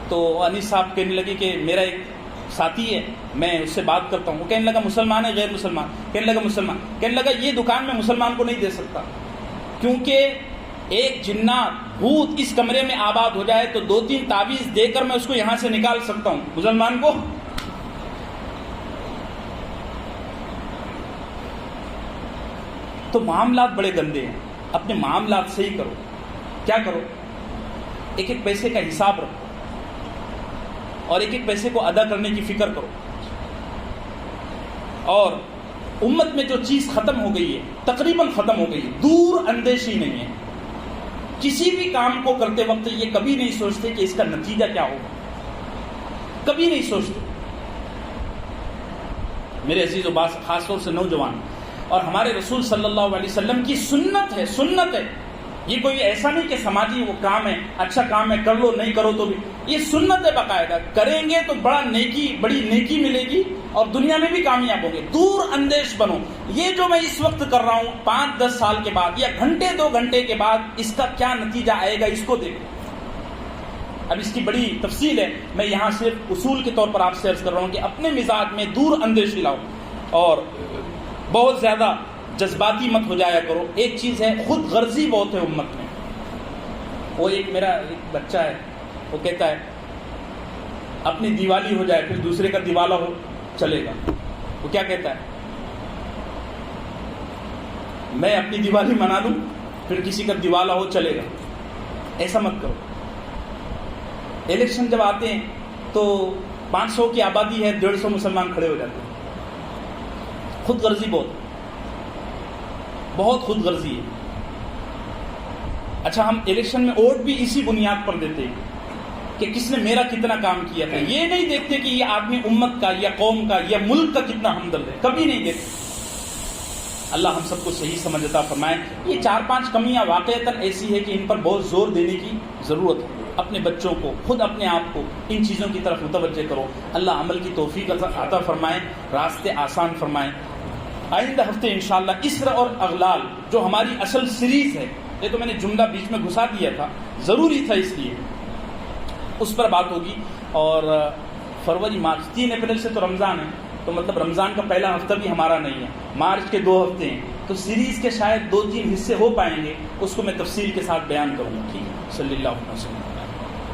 تو انیس صاحب کہنے لگے کہ میرا ایک ساتھی ہے, میں اس سے بات کرتا ہوں. وہ کہنے لگا مسلمان ہے غیر مسلمان؟ کہنے لگا مسلمان. کہنے لگا یہ دکان میں مسلمان کو نہیں دے سکتا, کیونکہ ایک جنات بھوت اس کمرے میں آباد ہو جائے تو 2-3 تعویذ دے کر میں اس کو یہاں سے نکال سکتا ہوں, مسلمان کو. تو معاملات بڑے گندے ہیں. اپنے معاملات صحیح کرو. کیا کرو؟ ایک ایک پیسے کا حساب رکھو اور ایک ایک پیسے کو ادا کرنے کی فکر کرو. اور امت میں جو چیز ختم ہو گئی ہے, تقریباً ختم ہو گئی ہے, دور اندیشی نہیں ہے. کسی بھی کام کو کرتے وقت یہ کبھی نہیں سوچتے کہ اس کا نتیجہ کیا ہوگا, کبھی نہیں سوچتے. میرے عزیز و باز, خاص طور سے نوجوان, اور ہمارے رسول صلی اللہ علیہ وسلم کی سنت ہے, سنت ہے. یہ کوئی ایسا نہیں کہ سماجی وہ کام ہے, اچھا کام ہے کر لو, نہیں کرو تو بھی. یہ سنت ہے باقاعدہ. کریں گے تو بڑی نیکی ملے گی اور دنیا میں بھی کامیاب ہوں گے. دور اندیش بنو. یہ جو میں اس وقت کر رہا ہوں 5-10 سال کے بعد یا گھنٹے 2 گھنٹے کے بعد اس کا کیا نتیجہ آئے گا, اس کو دیکھو. اب اس کی بڑی تفصیل ہے, میں یہاں صرف اصول کے طور پر آپ سے عرض کر رہا ہوں کہ اپنے مزاج میں دور اندیشی لاؤ اور بہت زیادہ جذباتی مت ہو جایا کرو. ایک چیز ہے, خود غرضی بہت ہے امت میں. وہ میرا ایک بچہ ہے, وہ کہتا ہے اپنی دیوالی ہو جائے پھر دوسرے کا دیوالا ہو چلے گا. وہ کیا کہتا ہے, میں اپنی دیوالی منا لوں پھر کسی کا دیوالا ہو چلے گا. ایسا مت کرو. الیکشن جب آتے ہیں تو 500 کی آبادی ہے, 150 مسلمان کھڑے ہو جاتے ہیں. خود غرضی بہت خود غرضی ہے. اچھا, ہم الیکشن میں ووٹ بھی اسی بنیاد پر دیتے ہیں کہ کس نے میرا کتنا کام کیا تھا. یہ نہیں دیکھتے کہ یہ آدمی امت کا یا قوم کا یا ملک کا کتنا ہمدرد ہے, کبھی نہیں دیکھتے. اللہ ہم سب کو صحیح سمجھ عطا فرمائے. یہ 4-5 کمیاں واقعتاً ایسی ہے کہ ان پر بہت زور دینے کی ضرورت ہے. اپنے بچوں کو, خود اپنے آپ کو ان چیزوں کی طرف متوجہ کرو. اللہ عمل کی توفیق عطا فرمائے, راستے آسان فرمائے. آئندہ ہفتے انشاءاللہ اسر اور اغلال جو ہماری اصل سیریز ہے, یہ تو میں نے جملہ بیچ میں گھسا دیا تھا, ضروری تھا اس لیے, اس پر بات ہوگی. اور فروری مارچ 3 اپریل سے تو رمضان ہے, تو مطلب رمضان کا پہلا ہفتہ بھی ہمارا نہیں ہے, مارچ کے 2 ہفتے ہیں, تو سیریز کے شاید 2-3 حصے ہو پائیں گے. اس کو میں تفصیل کے ساتھ بیان کروں گا. ٹھیک ہے, صلی اللہ علیہ وسلم.